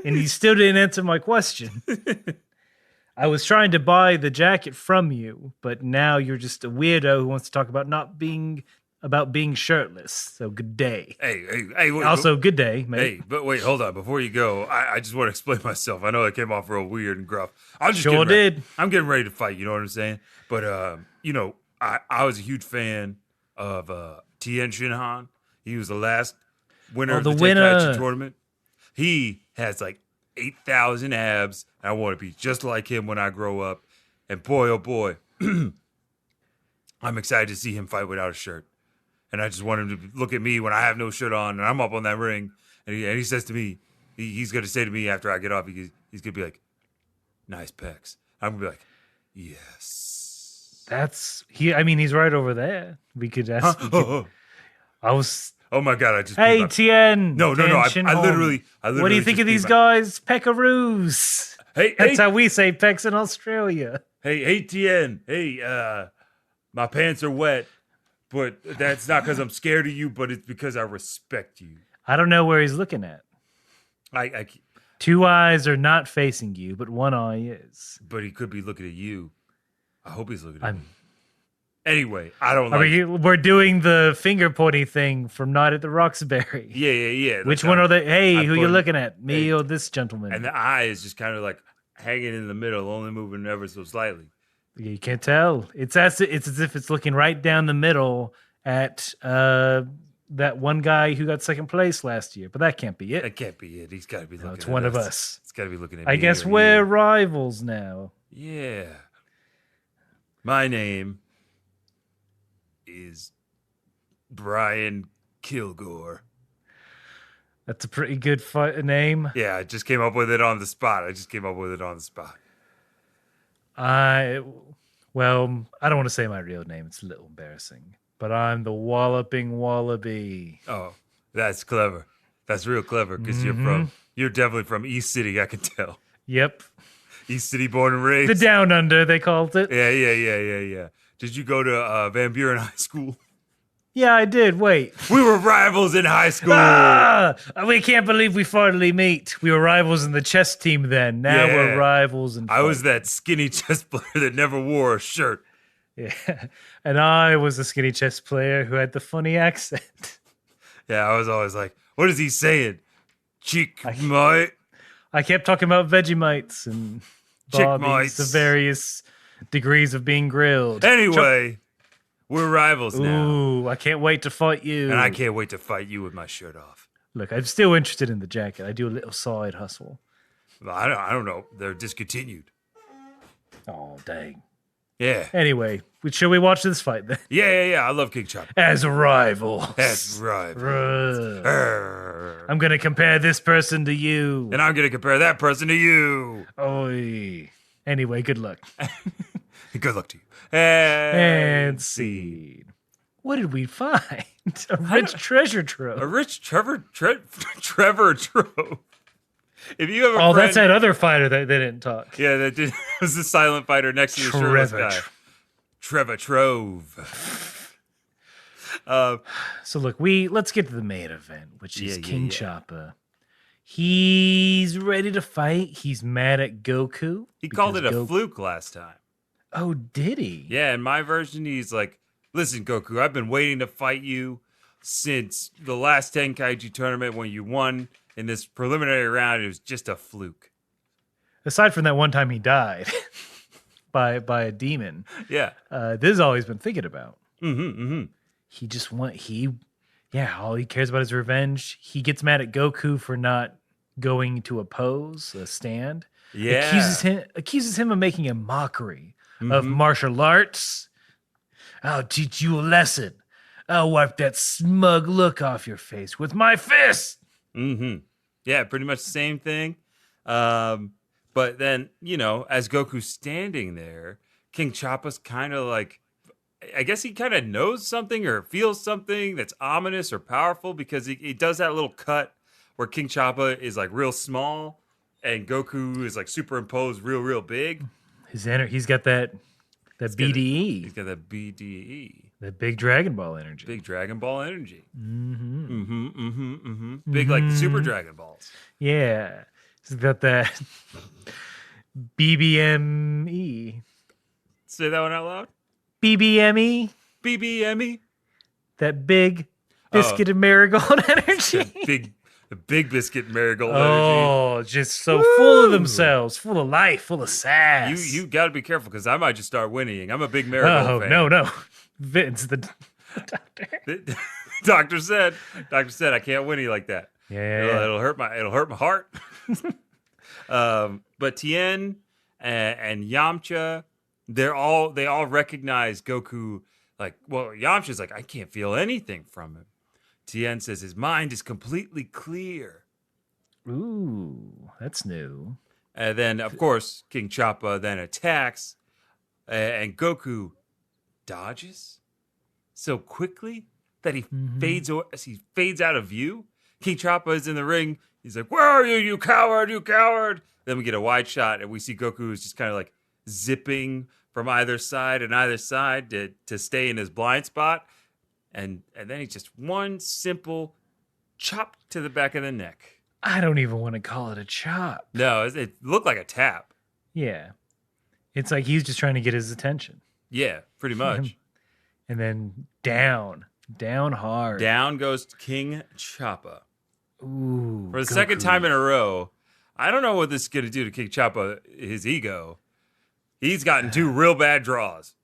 [SPEAKER 1] And you still didn't answer my question. I was trying to buy the jacket from you, but now you're just a weirdo who wants to talk about being shirtless. So good day.
[SPEAKER 2] Hey. Wait,
[SPEAKER 1] also, good day, mate.
[SPEAKER 2] Hey, but wait, hold on. Before you go, I just want to explain myself. I know I came off real weird and gruff. I'm just
[SPEAKER 1] sure did.
[SPEAKER 2] I'm getting ready to fight. You know what I'm saying? But I was a huge fan of Tien Shinhan. He was the last winner of the Tenkaichi tournament. He has like 8,000 abs. I want to be just like him when I grow up. And boy, oh boy, I'm excited to see him fight without a shirt. And I just want him to look at me when I have no shirt on and I'm up on that ring. And he says to me, he's going to say to me after I get off, he's going to be like, "Nice pecs." I'm going to be like, "Yes."
[SPEAKER 1] He's right over there. We could ask.
[SPEAKER 2] Oh my God! I just.
[SPEAKER 1] Hey, Tien.
[SPEAKER 2] No. I literally.
[SPEAKER 1] What do you think of these guys? Peckaroos. That's how we say pecs in Australia.
[SPEAKER 2] Hey, Tien. Hey, my pants are wet, but that's not because I'm scared of you, but it's because I respect you.
[SPEAKER 1] I don't know where he's looking at.
[SPEAKER 2] I
[SPEAKER 1] Two eyes are not facing you, but one eye is.
[SPEAKER 2] But he could be looking at you. I hope he's looking at me. Anyway, I don't know.
[SPEAKER 1] We're doing the finger pointing thing from Night at the Roxbury.
[SPEAKER 2] Yeah.
[SPEAKER 1] Which one are they? Hey, who you looking at? Me or this gentleman?
[SPEAKER 2] And the eye is just kind of like hanging in the middle, only moving ever so slightly.
[SPEAKER 1] You can't tell. It's as if it's looking right down the middle at that one guy who got second place last year. But that can't be it.
[SPEAKER 2] That can't be it. He's got to be looking at us.
[SPEAKER 1] It's one of us.
[SPEAKER 2] It's got to be looking at me.
[SPEAKER 1] I guess we're rivals now.
[SPEAKER 2] Yeah. My name is Brian Kilgore.
[SPEAKER 1] That's a pretty good name.
[SPEAKER 2] Yeah, I just came up with it on the spot.
[SPEAKER 1] I don't want to say my real name. It's a little embarrassing. But I'm the Walloping Wallaby.
[SPEAKER 2] Oh, that's clever. That's real clever because you're definitely from East City, I can tell.
[SPEAKER 1] Yep.
[SPEAKER 2] East City born and raised.
[SPEAKER 1] The Down Under, they called it.
[SPEAKER 2] Yeah. Did you go to Van Buren High School?
[SPEAKER 1] Yeah, I did. Wait.
[SPEAKER 2] We were rivals in high school.
[SPEAKER 1] We can't believe we finally meet. We were rivals in the chess team then. Now we're rivals in
[SPEAKER 2] I was that skinny chess player that never wore a shirt.
[SPEAKER 1] Yeah. And I was the skinny chess player who had the funny accent.
[SPEAKER 2] Yeah, I was always like, what is he saying? Checkmate.
[SPEAKER 1] I kept talking about Vegemites and Bobbies, the various degrees of being grilled.
[SPEAKER 2] Anyway, we're rivals now.
[SPEAKER 1] Ooh, I can't wait to fight you.
[SPEAKER 2] And I can't wait to fight you with my shirt off.
[SPEAKER 1] Look, I'm still interested in the jacket. I do a little side hustle.
[SPEAKER 2] Well, I don't know. They're discontinued.
[SPEAKER 1] Oh, dang.
[SPEAKER 2] Yeah.
[SPEAKER 1] Anyway, shall we watch this fight then?
[SPEAKER 2] Yeah. I love King Chopper.
[SPEAKER 1] As rivals.
[SPEAKER 2] That's right.
[SPEAKER 1] I'm going to compare this person to you.
[SPEAKER 2] And I'm going to compare that person to you.
[SPEAKER 1] Oy. Anyway, good luck.
[SPEAKER 2] Good luck to you.
[SPEAKER 1] And scene. What did we find? A rich treasure trove.
[SPEAKER 2] A rich Trevor trove. If you have a friend,
[SPEAKER 1] that's that other fighter that they didn't talk.
[SPEAKER 2] Yeah, that was the silent fighter next to the shirtless guy. Trevor Trove.
[SPEAKER 1] So look, let's get to the main event, which is King Chopper. He's ready to fight. He's mad at Goku.
[SPEAKER 2] He called it a fluke last time.
[SPEAKER 1] Oh, did he?
[SPEAKER 2] Yeah, in my version, he's like, listen, Goku, I've been waiting to fight you since the last Tenkaichi tournament when you won in this preliminary round. It was just a fluke.
[SPEAKER 1] Aside from that one time he died by a demon.
[SPEAKER 2] Yeah.
[SPEAKER 1] This is all he's been thinking about.
[SPEAKER 2] Mm-hmm.
[SPEAKER 1] He just all he cares about is revenge. He gets mad at Goku for not going to oppose a stand.
[SPEAKER 2] Yeah.
[SPEAKER 1] Accuses him of making a mockery of martial arts. I'll teach you a lesson. I'll wipe that smug look off your face with my fist.
[SPEAKER 2] Mm-hmm. Yeah, pretty much the same thing. But then, as Goku's standing there, King Choppa's kind of like, I guess he kind of knows something or feels something that's ominous or powerful, because he does that little cut where King Choppa is like real small and Goku is like superimposed real big.
[SPEAKER 1] He's got that BDE.
[SPEAKER 2] He's got that BDE.
[SPEAKER 1] That big Dragon Ball energy.
[SPEAKER 2] Big Dragon Ball energy.
[SPEAKER 1] Mm-hmm.
[SPEAKER 2] Big like the Super Dragon Balls.
[SPEAKER 1] Yeah. He's got that BBME.
[SPEAKER 2] Say that one out loud.
[SPEAKER 1] BBME.
[SPEAKER 2] BBME.
[SPEAKER 1] That big biscuit and marigold energy.
[SPEAKER 2] The big biscuit marigold energy.
[SPEAKER 1] Oh, just so full of themselves, full of life, full of sass.
[SPEAKER 2] You got to be careful, because I might just start whinnying. I'm a big marigold fan.
[SPEAKER 1] No. Vince, the doctor.
[SPEAKER 2] Doctor said I can't whinny like that.
[SPEAKER 1] Yeah.
[SPEAKER 2] It'll hurt my heart. But Tien and Yamcha, they all recognize Goku. Like, well, Yamcha's like, I can't feel anything from him. Tien says his mind is completely clear.
[SPEAKER 1] Ooh, that's new.
[SPEAKER 2] And then, of course, King Choppa then attacks, and Goku dodges so quickly that he fades out of view. King Choppa is in the ring. He's like, "Where are you, you coward, you coward?" Then we get a wide shot, and we see Goku is just kind of like zipping from either side to stay in his blind spot. And then he's just one simple chop to the back of the neck.
[SPEAKER 1] I don't even want to call it a chop.
[SPEAKER 2] No, it looked like a tap.
[SPEAKER 1] Yeah. It's like he's just trying to get his attention.
[SPEAKER 2] Yeah, pretty much.
[SPEAKER 1] And then down hard.
[SPEAKER 2] Down goes King Choppa.
[SPEAKER 1] Ooh.
[SPEAKER 2] For the second time in a row. I don't know what this is going to do to King Choppa, his ego. He's gotten two real bad draws.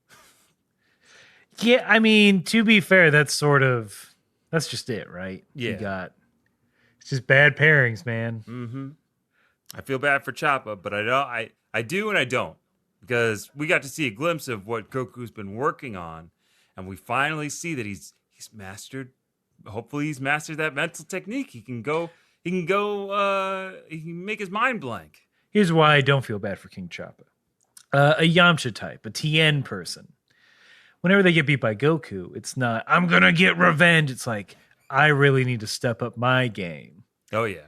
[SPEAKER 1] Yeah, I mean, to be fair, that's just it, right?
[SPEAKER 2] Yeah.
[SPEAKER 1] It's just bad pairings, man.
[SPEAKER 2] Mm-hmm. I feel bad for Choppa, but I do and I don't. Because we got to see a glimpse of what Goku's been working on, and we finally see that he's mastered, hopefully he's mastered that mental technique. He can make his mind blank.
[SPEAKER 1] Here's why I don't feel bad for King Choppa. A Yamcha type, a Tien person. Whenever they get beat by Goku, it's not, I'm going to get revenge. It's like, I really need to step up my game.
[SPEAKER 2] Oh, yeah.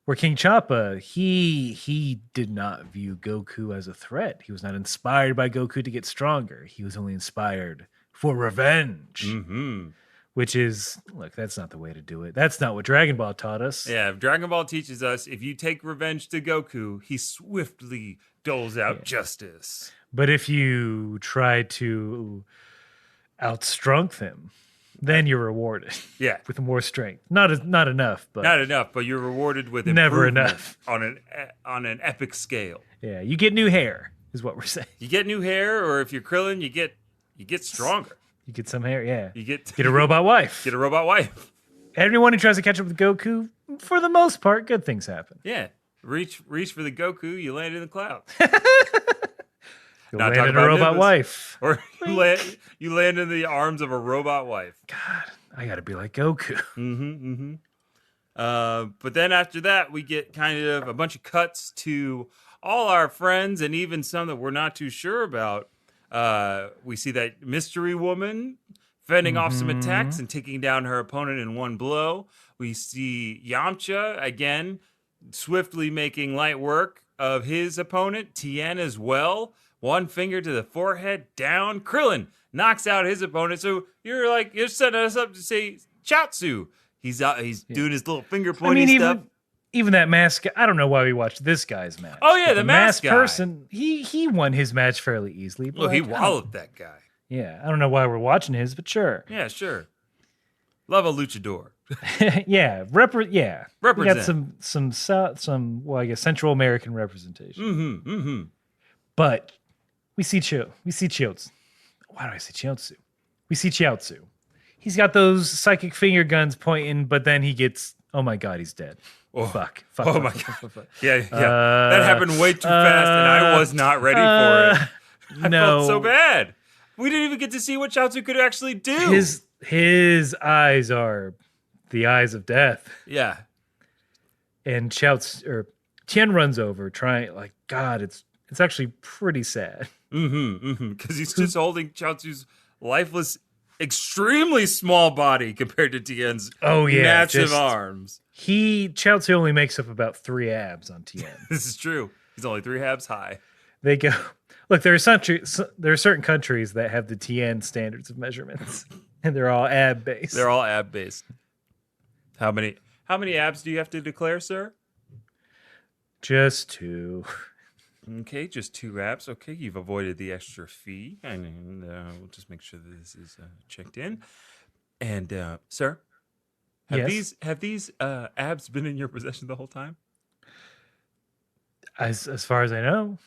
[SPEAKER 1] Where King Choppa, he did not view Goku as a threat. He was not inspired by Goku to get stronger. He was only inspired for revenge.
[SPEAKER 2] Mm-hmm.
[SPEAKER 1] Which is, look, that's not the way to do it. That's not what Dragon Ball taught us.
[SPEAKER 2] Yeah, Dragon Ball teaches us, if you take revenge to Goku, he swiftly doles out justice.
[SPEAKER 1] But if you try to outstrength him, then you're rewarded.
[SPEAKER 2] Yeah,
[SPEAKER 1] with more strength. Not enough, but
[SPEAKER 2] not enough. But you're rewarded with
[SPEAKER 1] never enough
[SPEAKER 2] on an epic scale.
[SPEAKER 1] Yeah, you get new hair, is what we're saying.
[SPEAKER 2] You get new hair, or if you're Krillin, you get stronger.
[SPEAKER 1] You get some hair, yeah.
[SPEAKER 2] You get
[SPEAKER 1] a robot wife.
[SPEAKER 2] Get a robot wife.
[SPEAKER 1] Everyone who tries to catch up with Goku, for the most part, good things happen.
[SPEAKER 2] Yeah, reach for the Goku, you land in the clouds.
[SPEAKER 1] You'll
[SPEAKER 2] Not
[SPEAKER 1] land
[SPEAKER 2] talking
[SPEAKER 1] in a
[SPEAKER 2] about
[SPEAKER 1] robot
[SPEAKER 2] Nimbus.
[SPEAKER 1] wife.
[SPEAKER 2] Or you land in the arms of a robot wife.
[SPEAKER 1] God, I gotta be like Goku.
[SPEAKER 2] But then after that, we get kind of a bunch of cuts to all our friends and even some that we're not too sure about. We see that mystery woman fending off some attacks and taking down her opponent in one blow. We see Yamcha again swiftly making light work of his opponent, Tien as well. One finger to the forehead, down. Krillin knocks out his opponent. So you're setting us up to say Chaozu. He's doing his little finger pointing stuff.
[SPEAKER 1] Even that mask. I don't know why we watched this guy's match.
[SPEAKER 2] Oh yeah,
[SPEAKER 1] But
[SPEAKER 2] the mask guy.
[SPEAKER 1] person. He won his match fairly easily.
[SPEAKER 2] Well, he walloped that guy.
[SPEAKER 1] Yeah, I don't know why we're watching his, but sure.
[SPEAKER 2] Yeah, sure. Love a luchador.
[SPEAKER 1] Yeah,
[SPEAKER 2] Represent.
[SPEAKER 1] We got some. Well, I guess Central American representation. But we see Chiotsu. Why do I say Chiotsu? We see Chiotsu. He's got those psychic finger guns pointing, but then he gets. Oh my God, he's dead.
[SPEAKER 2] Oh,
[SPEAKER 1] fuck.
[SPEAKER 2] Oh my God. Yeah. That happened way too fast, and I was not ready for it. I felt so bad. We didn't even get to see what Chaozu could actually do.
[SPEAKER 1] His eyes are the eyes of death.
[SPEAKER 2] Yeah.
[SPEAKER 1] And Tien runs over, trying like God. It's actually pretty sad.
[SPEAKER 2] Because he's just holding Chaozu's lifeless, extremely small body compared to Tien's massive arms.
[SPEAKER 1] Chaozu only makes up about 3 abs on Tien.
[SPEAKER 2] This is true. He's only 3 abs high.
[SPEAKER 1] They go. Look, there are certain countries that have the Tien standards of measurements, and they're all ab based.
[SPEAKER 2] They're all ab based. How many abs do you have to declare, sir?
[SPEAKER 1] Just 2.
[SPEAKER 2] Okay, just 2 abs. Okay, you've avoided the extra fee, and we'll just make sure that this is checked in. And sir, have these abs been in your possession the whole time?
[SPEAKER 1] As far as I know.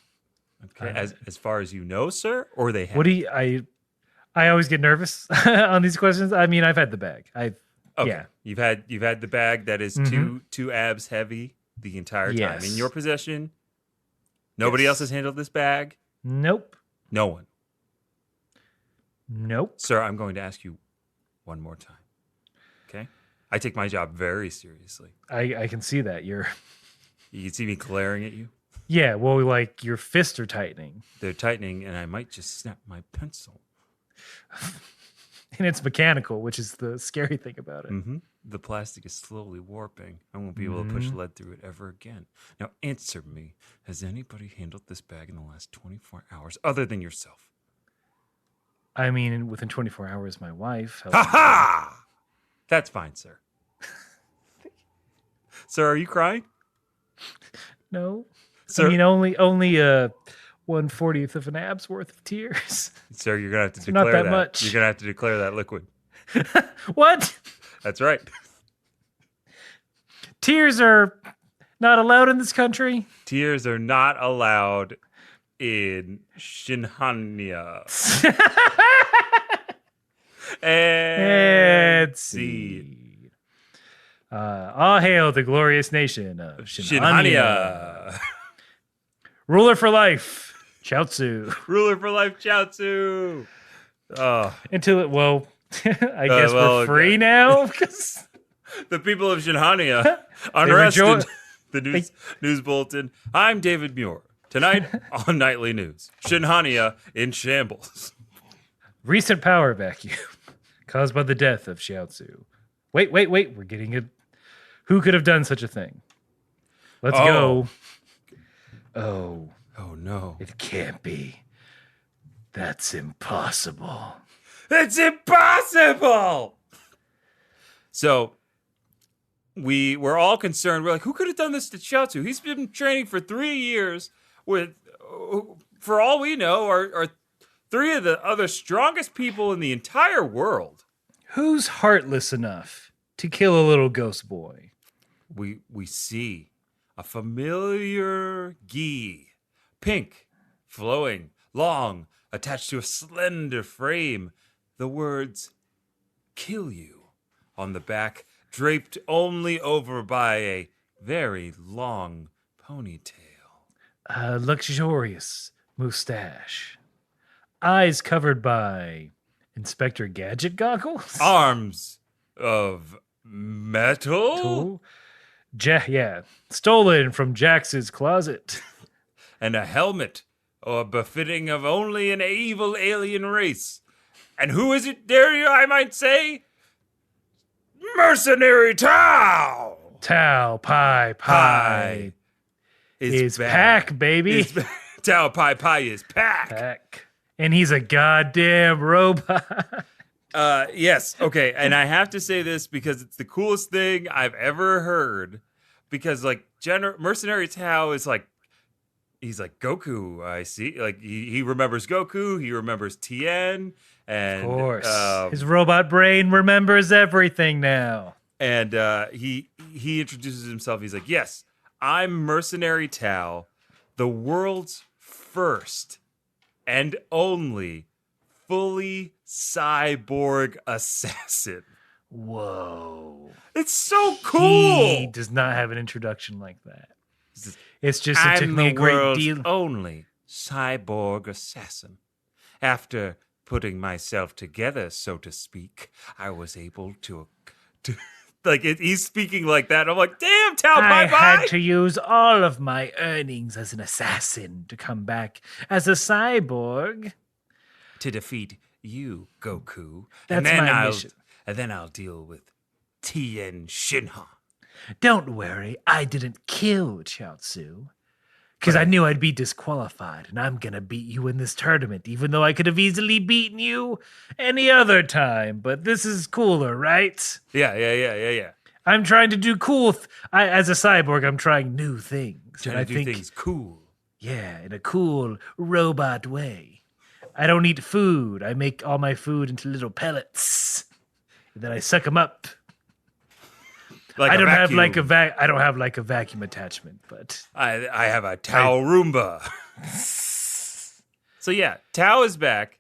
[SPEAKER 2] Okay, as far as you know, sir, or they have.
[SPEAKER 1] What do you? I always get nervous on these questions. I mean, I've had the bag. Yeah.
[SPEAKER 2] You've had the bag that is two abs heavy the entire time
[SPEAKER 1] Yes.
[SPEAKER 2] in your possession. Nobody else has handled this bag.
[SPEAKER 1] Nope.
[SPEAKER 2] No one.
[SPEAKER 1] Nope.
[SPEAKER 2] Sir, I'm going to ask you one more time. Okay? I take my job very seriously.
[SPEAKER 1] I can see that
[SPEAKER 2] You can see me glaring at you.
[SPEAKER 1] Yeah. Well, like your fists are tightening.
[SPEAKER 2] They're tightening, and I might just snap my pencil.
[SPEAKER 1] And it's mechanical, which is the scary thing about it.
[SPEAKER 2] The plastic is slowly warping. I won't be able to push lead through it ever again. Now answer me. Has anybody handled this bag in the last 24 hours other than yourself?
[SPEAKER 1] I mean, within 24 hours, my wife.
[SPEAKER 2] Ha! That's fine, sir. Sir, are you crying?
[SPEAKER 1] No.
[SPEAKER 2] Sir?
[SPEAKER 1] I mean, only 1/40th of an ab's worth of tears.
[SPEAKER 2] Sir, you're going to have to
[SPEAKER 1] not
[SPEAKER 2] declare
[SPEAKER 1] that much.
[SPEAKER 2] You're going to have to declare that liquid.
[SPEAKER 1] What?
[SPEAKER 2] That's right.
[SPEAKER 1] Tears are not allowed in this country?
[SPEAKER 2] Tears are not allowed in Shinhania.
[SPEAKER 1] Let's see. All hail the glorious nation of Shinhania. Ruler for life, Chaozu.
[SPEAKER 2] Ruler for life, Chaozu. Oh.
[SPEAKER 1] Until it, I guess we're free now.
[SPEAKER 2] The people of Shinhania unrested. The news bulletin. I'm David Muir. Tonight on Nightly News, Shinhania in shambles.
[SPEAKER 1] Recent power vacuum caused by the death of Chaozu. Wait. We're getting it. Who could have done such a thing? Let's go. Oh
[SPEAKER 2] no.
[SPEAKER 1] It can't be. That's impossible.
[SPEAKER 2] It's impossible! So, we were all concerned. We're like, who could have done this to Chaozu? He's been training for 3 years with, for all we know, are 3 of the other strongest people in the entire world.
[SPEAKER 1] Who's heartless enough to kill a little ghost boy?
[SPEAKER 2] We see a familiar gi, pink, flowing, long, attached to a slender frame. The words, "kill you," on the back, draped only over by a very long ponytail.
[SPEAKER 1] Luxurious, mustache, eyes covered by Inspector Gadget goggles.
[SPEAKER 2] Arms of metal?
[SPEAKER 1] Tool. Yeah, stolen from Jax's closet.
[SPEAKER 2] And a helmet, or befitting of only an evil alien race. And who is it, dare you, I might say? Mercenary Tao!
[SPEAKER 1] Tao Pie is
[SPEAKER 2] back.
[SPEAKER 1] Pack, baby.
[SPEAKER 2] Tao Pai is Pack.
[SPEAKER 1] Pack. And he's a goddamn robot.
[SPEAKER 2] Yes, okay. And I have to say this because it's the coolest thing I've ever heard. Because, like, Mercenary Tao is like, he's like Goku, I see. Like, he remembers Goku, he remembers Tien, and
[SPEAKER 1] Of course. His robot brain remembers everything now.
[SPEAKER 2] And he introduces himself. He's like, yes, I'm Mercenary Tao, the world's first and only fully cyborg assassin.
[SPEAKER 1] Whoa.
[SPEAKER 2] It's so cool.
[SPEAKER 1] He does not have an introduction like that. It's just it took me a great deal.
[SPEAKER 2] Only cyborg assassin. After putting myself together, so to speak, I was able to like he's speaking like that. I'm like, damn, Tao Pai
[SPEAKER 1] I had to use all of my earnings as an assassin to come back as a cyborg
[SPEAKER 2] to defeat you, Goku.
[SPEAKER 1] That's my mission.
[SPEAKER 2] And then I'll deal with Tien Shinhan.
[SPEAKER 1] Don't worry, I didn't kill Chiaotzu. Because I knew I'd be disqualified, and I'm going to beat you in this tournament, even though I could have easily beaten you any other time. But this is cooler, right?
[SPEAKER 2] Yeah.
[SPEAKER 1] I'm trying to do cool. As a cyborg, I'm trying new things.
[SPEAKER 2] Trying to do things cool.
[SPEAKER 1] Yeah, in a cool robot way. I don't eat food. I make all my food into little pellets. And then I suck them up. I don't have like a vacuum attachment, but
[SPEAKER 2] I have a Tao Roomba. So yeah, Tao is back.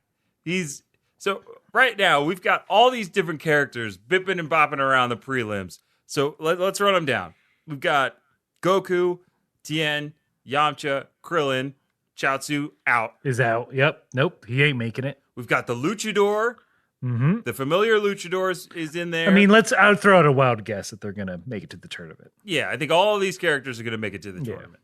[SPEAKER 2] So right now we've got all these different characters bipping and bopping around the prelims. So let's run them down. We've got Goku, Tien, Yamcha, Krillin, Chiaotzu out.
[SPEAKER 1] Is out. Yep. Nope. He ain't making it.
[SPEAKER 2] We've got the Luchador.
[SPEAKER 1] Mm-hmm.
[SPEAKER 2] The familiar Luchadors is in there.
[SPEAKER 1] I mean, I'll throw out a wild guess that they're going to make it to the tournament.
[SPEAKER 2] Yeah, I think all of these characters are going to make it to the tournament.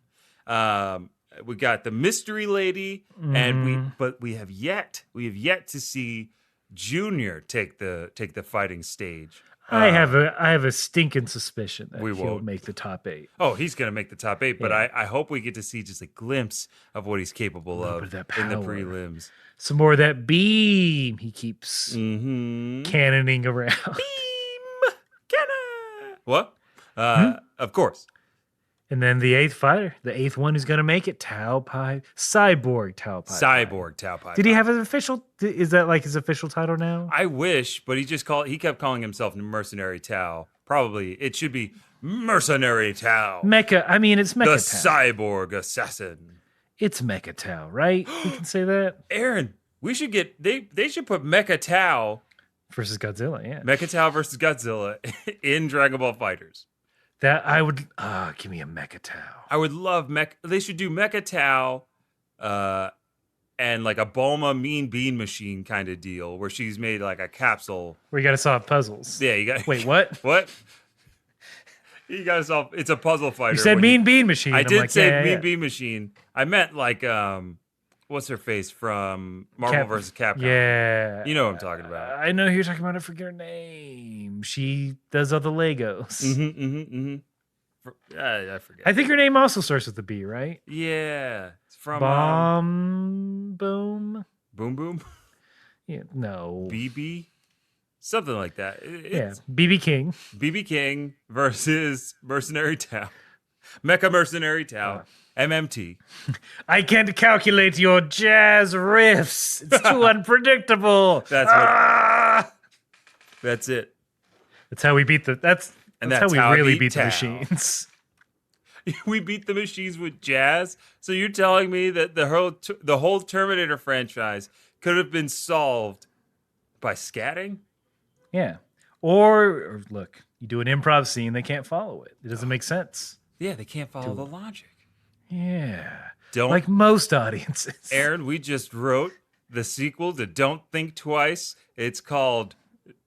[SPEAKER 2] We got the Mystery Lady, and we have yet to see Junior take the fighting stage.
[SPEAKER 1] I have a stinking suspicion that
[SPEAKER 2] he'll
[SPEAKER 1] won't make the top 8.
[SPEAKER 2] Oh, he's going to make the top 8, but I hope we get to see just a glimpse of what he's capable of in the prelims.
[SPEAKER 1] Some more of that beam he keeps cannoning around.
[SPEAKER 2] Beam! Cannon! What? Of course.
[SPEAKER 1] And then the 8th fighter, the 8th one who's going to make it, Tao Pai, Cyborg Tao Pai.
[SPEAKER 2] Cyborg Tao Pai.
[SPEAKER 1] Did he have an official? Is that like his official title now?
[SPEAKER 2] I wish, but he kept calling himself Mercenary Tao. Probably it should be Mercenary Tao.
[SPEAKER 1] Mecha. I mean, it's Mecha
[SPEAKER 2] the
[SPEAKER 1] Tao.
[SPEAKER 2] Cyborg Assassin.
[SPEAKER 1] It's Mecha Tao, right? We can say that.
[SPEAKER 2] Aaron, we should they should put Mecha Tao
[SPEAKER 1] versus Godzilla. Yeah,
[SPEAKER 2] Mecha Tao versus Godzilla in Dragon Ball FighterZ.
[SPEAKER 1] That I would give me a Mecha Tao.
[SPEAKER 2] I would love They should do Mecha Tao, and like a Bulma Mean Bean Machine kind of deal where she's made like a capsule
[SPEAKER 1] where you got to solve puzzles.
[SPEAKER 2] Yeah, you got.
[SPEAKER 1] Wait, what?
[SPEAKER 2] What? You got to solve. It's a puzzle fighter.
[SPEAKER 1] You said Mean Bean Machine.
[SPEAKER 2] I did say Mean Bean Machine. I meant like what's her face from Marvel vs. Capcom?
[SPEAKER 1] Yeah,
[SPEAKER 2] you know what I'm talking about.
[SPEAKER 1] I know who you're talking about. I forget her name. She does all the Legos.
[SPEAKER 2] I forget.
[SPEAKER 1] I think her name also starts with a B, right?
[SPEAKER 2] Yeah, it's from
[SPEAKER 1] Boom. Yeah, no.
[SPEAKER 2] BB, something like that.
[SPEAKER 1] Yeah, BB King.
[SPEAKER 2] BB King versus Mercenary Tao, Mecha Mercenary Tao. MMT.
[SPEAKER 1] I can't calculate your jazz riffs. It's too unpredictable.
[SPEAKER 2] That's it.
[SPEAKER 1] That's how we beat that's how we really beat the machines.
[SPEAKER 2] We beat the machines with jazz. So you're telling me that the whole Terminator franchise could have been solved by scatting?
[SPEAKER 1] Yeah. Or look, you do an improv scene, they can't follow it. It doesn't make sense.
[SPEAKER 2] Yeah, they can't follow the logic.
[SPEAKER 1] Yeah.
[SPEAKER 2] Don't,
[SPEAKER 1] Like most audiences.
[SPEAKER 2] Aaron, we just wrote the sequel to Don't Think Twice. It's called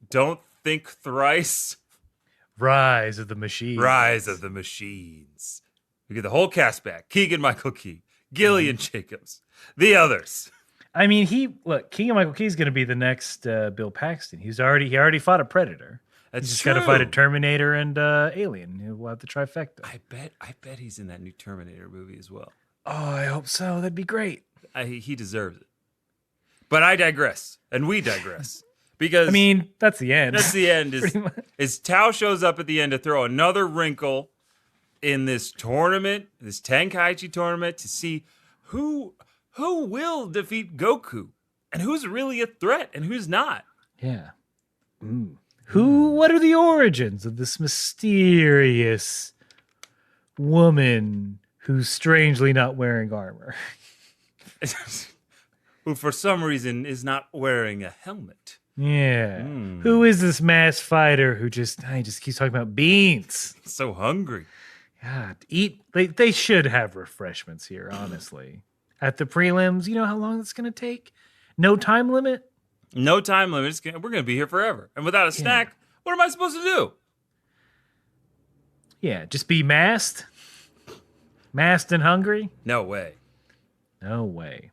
[SPEAKER 2] Don't Think Thrice.
[SPEAKER 1] Rise of the Machines.
[SPEAKER 2] Rise of the Machines. We get the whole cast back. Keegan-Michael Key, Gillian Jacobs, the others.
[SPEAKER 1] I mean, Keegan-Michael Key's going to be the next Bill Paxton. He already fought a Predator.
[SPEAKER 2] That's
[SPEAKER 1] He's just
[SPEAKER 2] true.
[SPEAKER 1] got to fight a Terminator and Alien. We'll have the trifecta.
[SPEAKER 2] I bet he's in that new Terminator movie as well.
[SPEAKER 1] Oh, I hope so. That'd be great.
[SPEAKER 2] He deserves it. But I digress, and we digress. Because
[SPEAKER 1] I mean, that's the end.
[SPEAKER 2] That's the end.
[SPEAKER 1] Pretty much.
[SPEAKER 2] Is Tao shows up at the end to throw another wrinkle in this tournament, this Tenkaichi tournament, to see who will defeat Goku and who's really a threat and who's not.
[SPEAKER 1] Yeah. What are the origins of this mysterious woman who's strangely not wearing armor?
[SPEAKER 2] Who for some reason is not wearing a helmet.
[SPEAKER 1] Yeah. Who is this masked fighter who just keeps talking about beans?
[SPEAKER 2] So hungry.
[SPEAKER 1] God, eat. They should have refreshments here, honestly. At the prelims, you know how long it's going to take? No time limit?
[SPEAKER 2] No time limit. We're going to be here forever. And without a snack, what am I supposed to do?
[SPEAKER 1] Yeah, just be masked? Masked and hungry?
[SPEAKER 2] No way.
[SPEAKER 1] No way.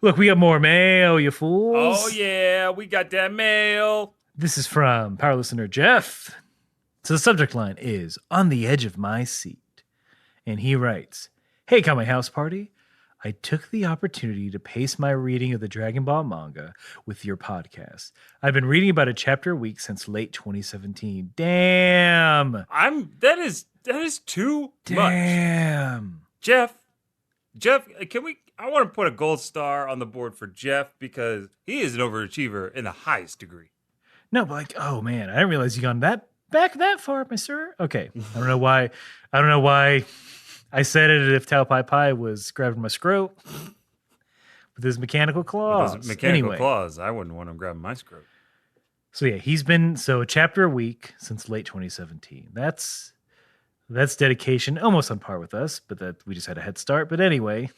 [SPEAKER 1] Look, we got more mail, you fools.
[SPEAKER 2] Oh, yeah, we got that mail.
[SPEAKER 1] This is from power listener Jeff. So the subject line is On the Edge of My Seat. And he writes, Hey, Kame House Party. I took the opportunity to pace my reading of the Dragon Ball manga with your podcast. I've been reading about a chapter a week since late 2017. Damn.
[SPEAKER 2] That is too much.
[SPEAKER 1] Damn.
[SPEAKER 2] Jeff, I want to put a gold star on the board for Jeff because he is an overachiever in the highest degree.
[SPEAKER 1] No, but oh man, I didn't realize you gone back that far, my sir. Okay. I don't know why I said it if Tao Pai Pai was grabbing my scrote with his mechanical claws.
[SPEAKER 2] With those mechanical claws, I wouldn't want him grabbing my scrote.
[SPEAKER 1] So yeah, he's been a chapter a week since late 2017. That's dedication, almost on par with us, but that we just had a head start. But anyway,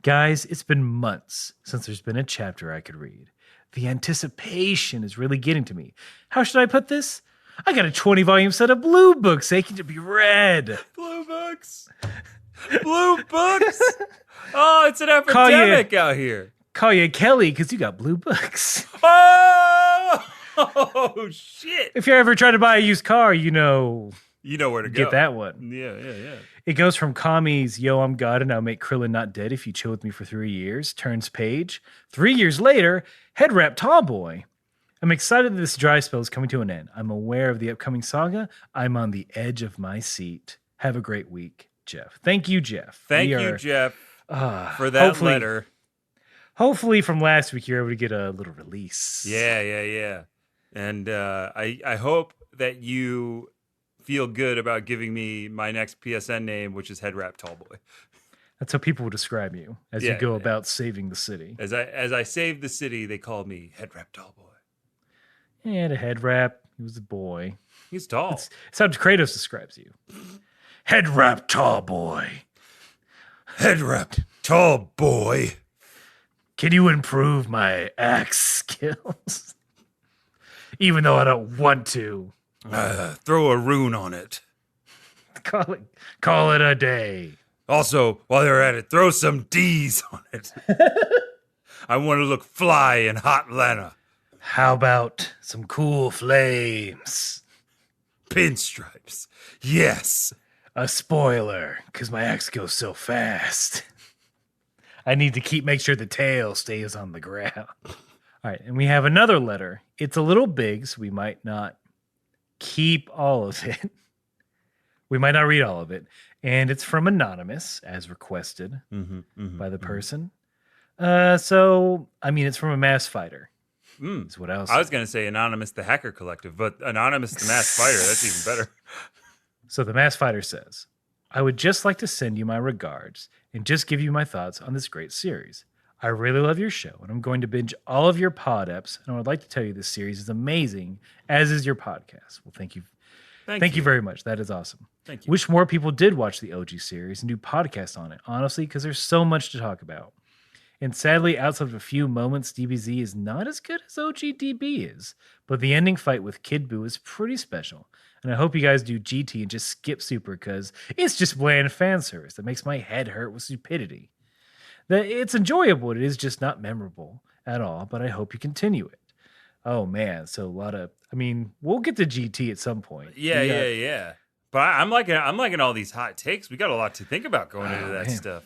[SPEAKER 1] guys, it's been months since there's been a chapter I could read. The anticipation is really getting to me. How should I put this? I got a 20-volume set of blue books aching to be read.
[SPEAKER 2] Blue books. Blue books. Oh, it's an epidemic out here.
[SPEAKER 1] Call you Kelly because you got blue books.
[SPEAKER 2] Oh, shit.
[SPEAKER 1] If you're ever trying to buy a used car, you know
[SPEAKER 2] where to
[SPEAKER 1] get that one.
[SPEAKER 2] Yeah.
[SPEAKER 1] It goes from Kame's Yo, I'm God and I'll make Krillin not dead if you chill with me for 3 years, turns page. 3 years later, head wrap tall boy. I'm excited that this dry spell is coming to an end. I'm aware of the upcoming saga. I'm on the edge of my seat. Have a great week, Jeff. Thank you, Jeff.
[SPEAKER 2] Thank you, Jeff, for that letter.
[SPEAKER 1] Hopefully from last week, you're able to get a little release.
[SPEAKER 2] Yeah. And I hope that you feel good about giving me my next PSN name, which is Head Wrap Tall Boy.
[SPEAKER 1] That's how people will describe you as you go about saving the city.
[SPEAKER 2] As I save the city, they call me Head Wrap Tall Boy.
[SPEAKER 1] Yeah, the head wrap. He was a boy.
[SPEAKER 2] He's tall.
[SPEAKER 1] It's how Kratos describes you. Head wrap tall boy.
[SPEAKER 2] Head wrap tall boy.
[SPEAKER 1] Can you improve my axe skills? Even though I don't want to.
[SPEAKER 2] Throw a rune on it.
[SPEAKER 1] Call it a day.
[SPEAKER 2] Also, while you're at it, throw some D's on it. I want to look fly in hot Lana.
[SPEAKER 1] How about some cool flames?
[SPEAKER 2] Pinstripes. Yes.
[SPEAKER 1] A spoiler, because my axe goes so fast. I need to make sure the tail stays on the ground. All right, and we have another letter. It's a little big, so we might not keep all of it. We might not read all of it. And it's from Anonymous, as requested by the person. So, I mean, it's from a mass fighter. Is what else?
[SPEAKER 2] I was going to say Anonymous the Hacker Collective, but Anonymous the Mass Fighter, that's even better.
[SPEAKER 1] So the Mass Fighter says, I would just like to send you my regards and just give you my thoughts on this great series. I really love your show, and I'm going to binge all of your pod eps, and I would like to tell you this series is amazing, as is your podcast. Well, thank you. Thank you very much. That is awesome.
[SPEAKER 2] Thank you.
[SPEAKER 1] Wish more people did watch the OG series and do podcasts on it, honestly, because there's so much to talk about. And sadly, outside of a few moments, DBZ is not as good as OG DB is, but the ending fight with Kid Buu is pretty special. And I hope you guys do GT and just skip Super because it's just bland fan service that makes my head hurt with stupidity. It's enjoyable, it is just not memorable at all, but I hope you continue it. Oh man, so a lot of, I mean, we'll get to GT at some point.
[SPEAKER 2] Yeah. But I'm liking all these hot takes. We got a lot to think about going into that stuff.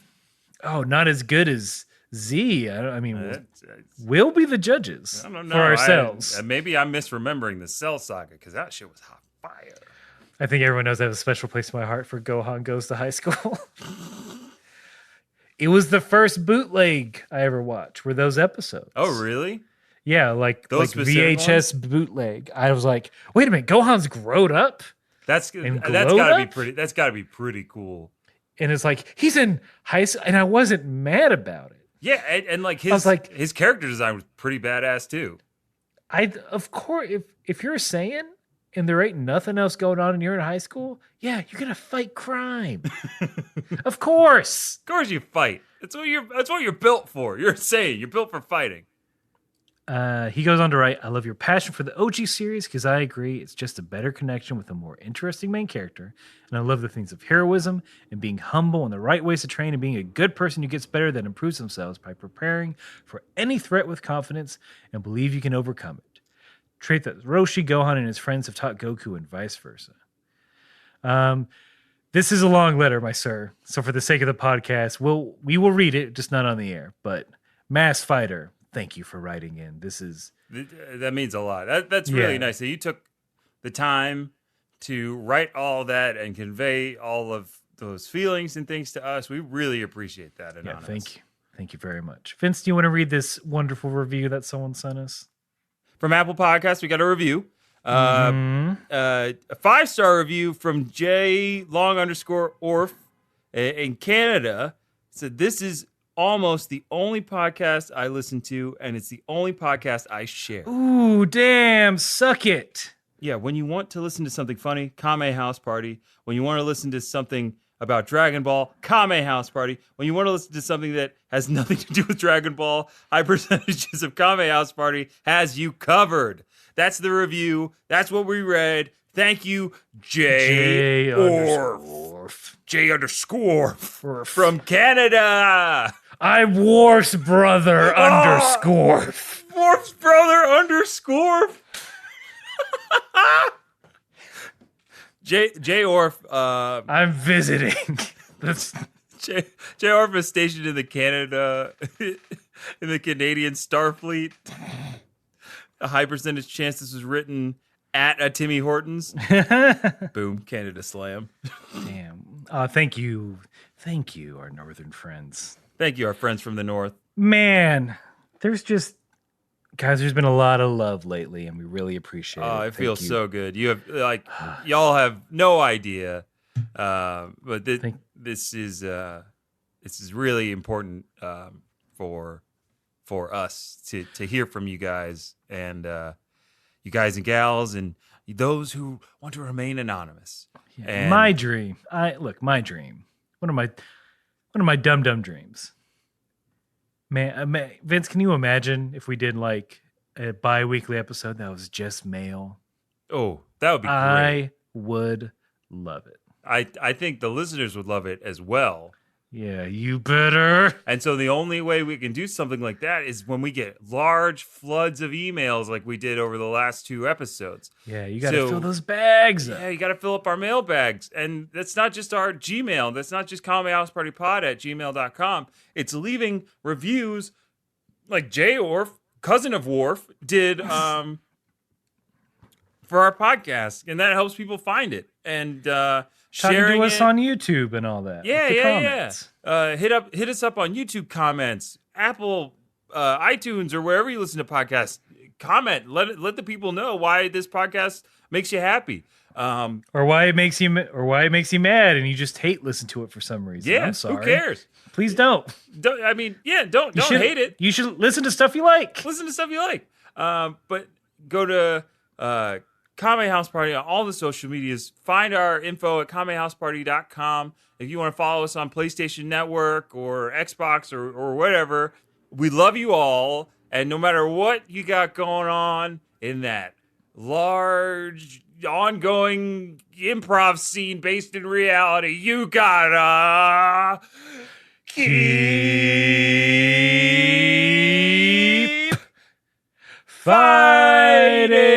[SPEAKER 1] Oh, not as good as Z. I mean, we'll be the judges
[SPEAKER 2] I don't know.
[SPEAKER 1] for ourselves.
[SPEAKER 2] Maybe I'm misremembering the Cell Saga because that shit was hot fire.
[SPEAKER 1] I think everyone knows I have a special place in my heart for Gohan Goes to High School. It was the first bootleg I ever watched. Were those episodes?
[SPEAKER 2] Oh, really?
[SPEAKER 1] Yeah, like VHS
[SPEAKER 2] ones?
[SPEAKER 1] Bootleg. I was like, wait a minute, Gohan's grown up.
[SPEAKER 2] That's gotta be pretty cool.
[SPEAKER 1] And it's like he's in high school, and I wasn't mad about it.
[SPEAKER 2] Yeah, and like his character design was pretty badass too.
[SPEAKER 1] Of course, if you're a Saiyan and there ain't nothing else going on and you're in high school, yeah, you're gonna fight crime. Of course.
[SPEAKER 2] Of course you fight. That's what you're built for. You're a Saiyan. You're built for fighting.
[SPEAKER 1] He goes on to write, I love your passion for the OG series because I agree it's just a better connection with a more interesting main character. And I love the things of heroism and being humble and the right ways to train and being a good person who gets better that improves themselves by preparing for any threat with confidence and believe you can overcome it. Trait that Roshi, Gohan, and his friends have taught Goku and vice versa. This is a long letter, my sir. So for the sake of the podcast, we will read it, just not on the air. But Mass Fighter, thank you for writing in.
[SPEAKER 2] That means a lot. That's really nice that you took the time to write all that and convey all of those feelings and things to us. We really appreciate that.
[SPEAKER 1] Thank you. Thank you very much. Vince, do you want to read this wonderful review that someone sent us?
[SPEAKER 2] From Apple Podcasts, we got a review. A 5-star review from J_Orf in Canada. Said, this is almost the only podcast I listen to, and it's the only podcast I share.
[SPEAKER 1] Ooh, damn, suck it.
[SPEAKER 2] Yeah, when you want to listen to something funny, Kame House Party. When you want to listen to something about Dragon Ball, Kame House Party. When you want to listen to something that has nothing to do with Dragon Ball, High Percentages of Kame House Party has you covered. That's the review. That's what we read. Thank you, J_Orf. J_Orf from Canada.
[SPEAKER 1] I'm Worf's brother _.
[SPEAKER 2] Worf's brother _ J_Orf.
[SPEAKER 1] I'm visiting.
[SPEAKER 2] J_Orf is stationed in the Canadian Starfleet. A high percentage chance this was written at a Timmy Hortons. Boom, Canada slam.
[SPEAKER 1] Damn. Thank you, our northern friends.
[SPEAKER 2] Thank you, our friends from the north.
[SPEAKER 1] Man, there's been a lot of love lately, and we really appreciate it.
[SPEAKER 2] Oh, it feels so good. You have y'all have no idea, but this is really important for us to hear from you guys and you guys and gals and those who want to remain anonymous.
[SPEAKER 1] Yeah,
[SPEAKER 2] and
[SPEAKER 1] my dream. My dream. One of my dumb dreams. Man, Vince, can you imagine if we did like a bi-weekly episode that was just male?
[SPEAKER 2] Oh, that would be great.
[SPEAKER 1] I would love it.
[SPEAKER 2] I think the listeners would love it as well.
[SPEAKER 1] Yeah, you better.
[SPEAKER 2] And so the only way we can do something like that is when we get large floods of emails like we did over the last 2 episodes.
[SPEAKER 1] Yeah, you got to fill those bags up.
[SPEAKER 2] Yeah, you got to fill up our mail bags. And that's not just our Gmail. That's not just kamehousepartypod@gmail.com. It's leaving reviews like J_Orf, cousin of Worf, did for our podcast. And that helps people find it. And sharing
[SPEAKER 1] to us on YouTube and all that.
[SPEAKER 2] Yeah. Hit us up on YouTube comments, Apple, iTunes, or wherever you listen to podcasts. Comment. Let the people know why this podcast makes you happy,
[SPEAKER 1] or why it makes you mad, and you just listen to it for some reason.
[SPEAKER 2] Yeah,
[SPEAKER 1] I'm sorry.
[SPEAKER 2] Who cares?
[SPEAKER 1] Please don't.
[SPEAKER 2] Don't hate it.
[SPEAKER 1] You should listen to stuff you like.
[SPEAKER 2] Listen to stuff you like. But go to Kame House Party on all the social medias. Find our info at kamehouseparty.com. If you want to follow us on PlayStation Network or Xbox or whatever, we love you all. And no matter what you got going on in that large, ongoing improv scene based in reality, you gotta keep
[SPEAKER 1] Fighting!